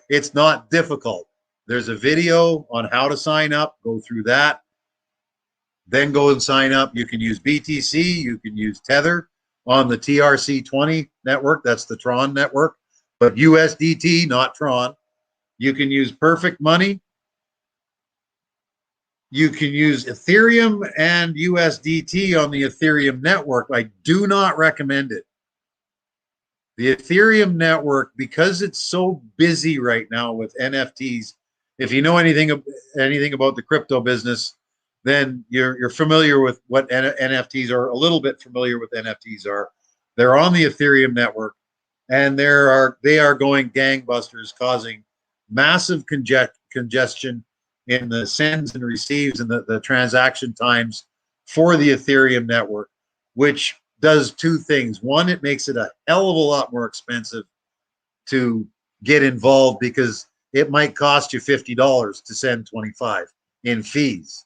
Speaker 1: It's not difficult. There's a video on how to sign up. Go through that. Then go and sign up. You can use BTC. You can use Tether on the TRC20 network. That's the Tron network. But USDT, not Tron. You can use Perfect Money. You can use Ethereum and USDT on the Ethereum network. I do not recommend it. The Ethereum network, because it's so busy right now with NFTs, if you know anything about the crypto business, then you're familiar with what NFTs are, a little bit familiar with NFTs are. They're on the Ethereum network, and they are going gangbusters, causing massive congestion in the sends and receives and the transaction times for the Ethereum network, which does two things. One, it makes it a hell of a lot more expensive to get involved because it might cost you $50 to send 25 in fees.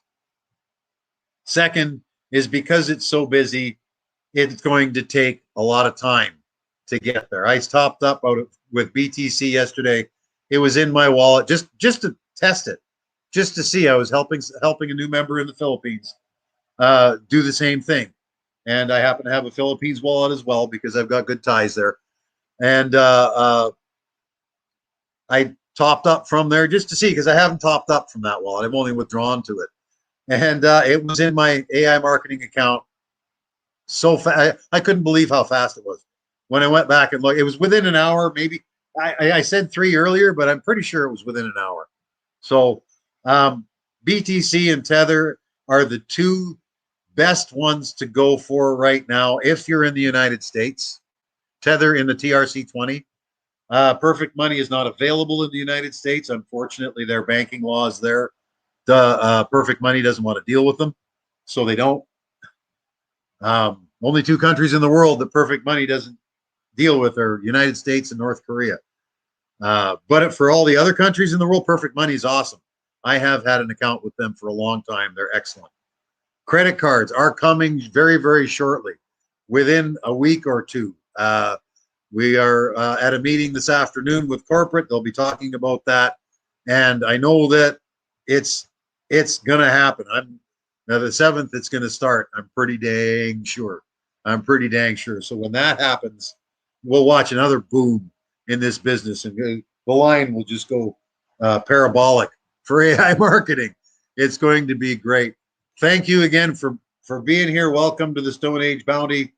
Speaker 1: Second is because it's so busy, it's going to take a lot of time to get there. I topped up with BTC yesterday. It was in my wallet just to test it, just to see. I was helping a new member in the Philippines do the same thing. And I happen to have a Philippines wallet as well because I've got good ties there. And I topped up from there just to see, because I haven't topped up from that wallet. I've only withdrawn to it. And it was in my AI marketing account so fast. I couldn't believe how fast it was. When I went back and looked, it was within an hour, maybe. I said 3 earlier, but I'm pretty sure it was within an hour. So BTC and Tether are the two best ones to go for right now if you're in the United States. Tether in the TRC20. Perfect Money is not available in the United States. Unfortunately, their banking laws there. Perfect Money doesn't want to deal with them, so they don't. Only two countries in the world that Perfect Money doesn't deal with are United States and North Korea. But for all the other countries in the world, Perfect Money is awesome. I have had an account with them for a long time. They're excellent. Credit cards are coming very, very shortly, within a week or two. We are at a meeting this afternoon with corporate. They'll be talking about that, and I know that it's going to happen. I'm now the 7th. It's going to start. I'm pretty dang sure. So when that happens, we'll watch another boom in this business, and the line will just go parabolic for AI marketing. It's going to be great. Thank you again for being here. Welcome to the Stone Age Bounty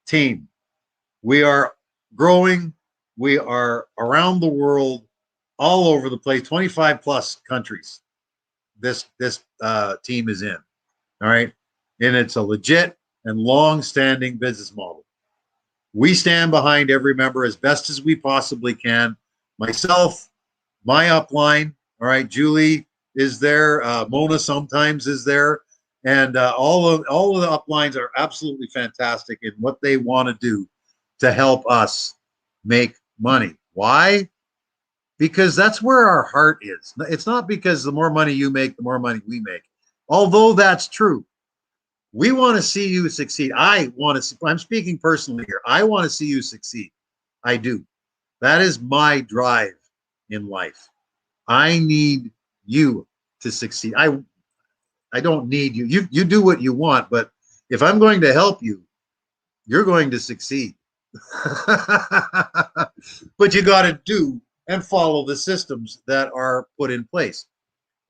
Speaker 1: team. We are growing. We are around the world, all over the place, 25 plus countries. This team is in. All right, and it's a legit and long-standing business model. We stand behind every member as best as we possibly can. Myself, my upline. All right, Julie is there. Mona sometimes is there. And all of the uplines are absolutely fantastic in what they want to do to help us make money. Why? Because that's where our heart is. It's not because the more money you make, the more money we make. Although that's true. We want to see you succeed. I'm speaking personally here. I want to see you succeed. I do. That is my drive in life. I need you to succeed. I don't need you. You do what you want, but if I'm going to help you, you're going to succeed. But you got to do and follow the systems that are put in place.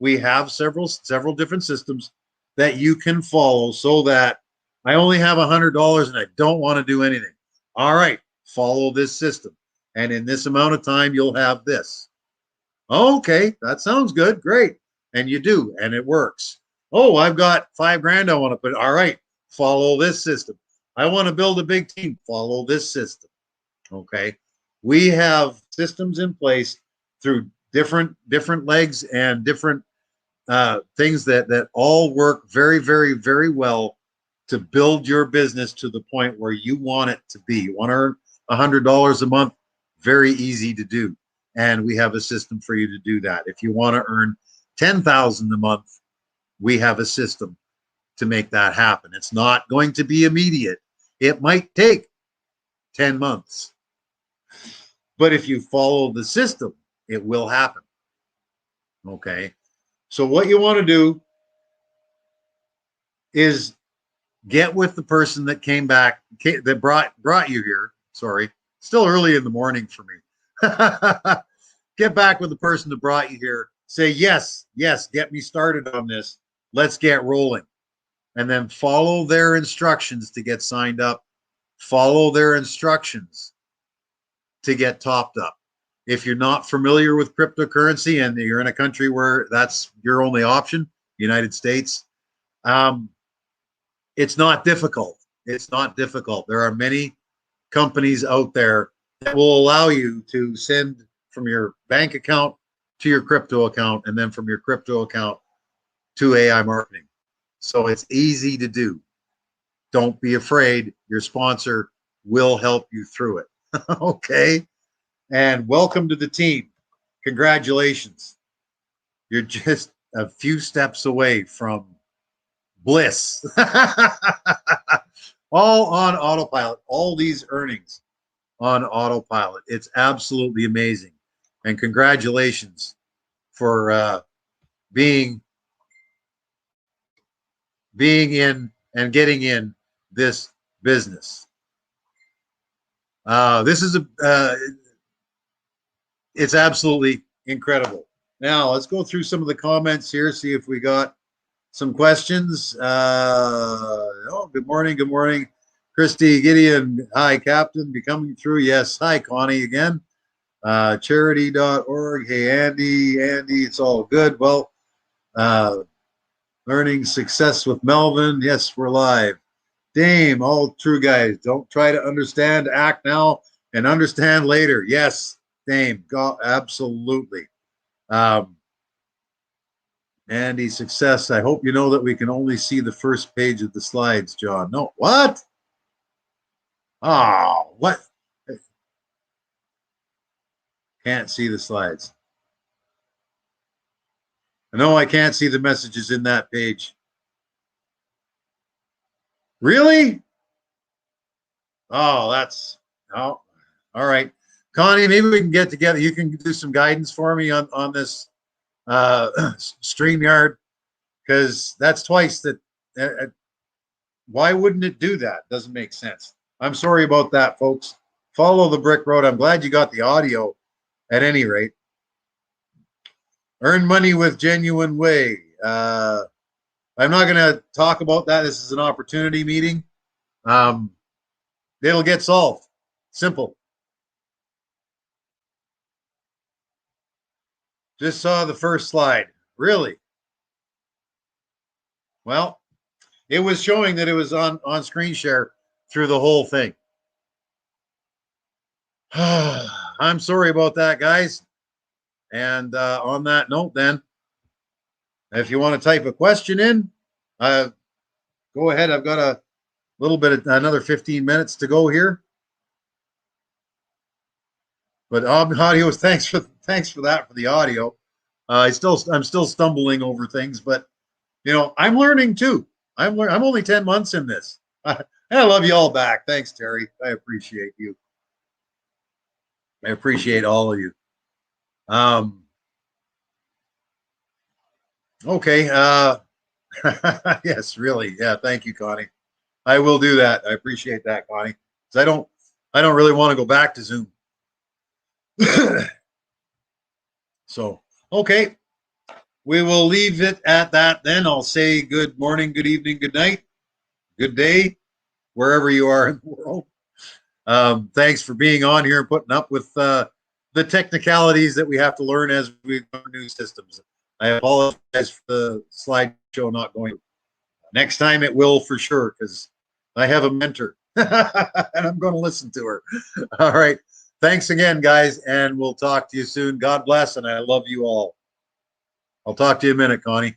Speaker 1: We have several different systems that you can follow, so that I only have $100 and I don't want to do anything. All right, follow this system, and in this amount of time you'll have this. Okay, that sounds good. Great. And you do, and it works. Oh, I've got $5,000 I want to put. All right, follow this system. I want to build a big team. Follow this system. Okay. We have systems in place through different legs and different things that all work very, very, very well to build your business to the point where you want it to be. You want to earn $100 a month? Very easy to do. And we have a system for you to do that. If you want to earn $10,000 a month, we have a system to make that happen. It's not going to be immediate. It might take 10 months. But if you follow the system, it will happen. Okay. So what you want to do is get with the person that came back, that brought you here. Sorry, still early in the morning for me. Get back with the person that brought you here. Say, yes, get me started on this. Let's get rolling. And then follow their instructions to get signed up. Follow their instructions to get topped up. If you're not familiar with cryptocurrency and you're in a country where that's your only option, United States, it's not difficult. It's not difficult. There are many companies out there that will allow you to send from your bank account to your crypto account, and then from your crypto account to AI marketing. So it's easy to do. Don't be afraid. Your sponsor will help you through it. Okay. And welcome to the team. Congratulations. You're just a few steps away from bliss. All on autopilot. All these earnings on autopilot. It's absolutely amazing. And congratulations for being in and getting in this business. This is it's absolutely incredible. Now let's go through some of the comments here, see if we got some questions. Good morning, Christy Gideon. Hi, Captain. Be coming through. Yes. Hi, Connie again. Charity.org. Hey, Andy, it's all good. Well, learning success with Melvin. Yes, we're live. Dame, all true guys. Don't try to understand. Act now. and understand later. Yes, Dame, go, absolutely. Um, Andy, success. I hope you know that we can only see the first page of the slides, John. No, what? Oh, what? Can't see the slides. No, I can't see the messages in that page. Really? Oh, that's oh, all right. Connie, maybe we can get together. You can do some guidance for me on this StreamYard, because that's twice that. Why wouldn't it do that? Doesn't make sense. I'm sorry about that, folks. Follow the brick road. I'm glad you got the audio at any rate. Earn money with genuine way. I'm not going to talk about that. This is an opportunity meeting. It'll get solved. Simple. Just saw the first slide. Really? Well, it was showing that it was on screen share through the whole thing. I'm sorry about that, guys. And on that note, then, if you want to type a question in, go ahead. I've got a little bit of another 15 minutes to go here. But audio, thanks for that for the audio. I'm still stumbling over things, but I'm learning too. I'm only 10 months in this. I love you all back. Thanks, Terry. I appreciate you. I appreciate all of you. Okay. Yes, really. Yeah. Thank you, Connie. I will do that. I appreciate that, Connie. Because I don't really want to go back to Zoom. So, okay. We will leave it at that then. I'll say good morning, good evening, good night, good day, wherever you are in the world. Thanks for being on here and putting up with the technicalities that we have to learn as we learn new systems. I apologize for the slideshow not going. Next time it will for sure, because I have a mentor and I'm going to listen to her. All right. Thanks again, guys, and we'll talk to you soon. God bless, and I love you all. I'll talk to you in a minute, Connie.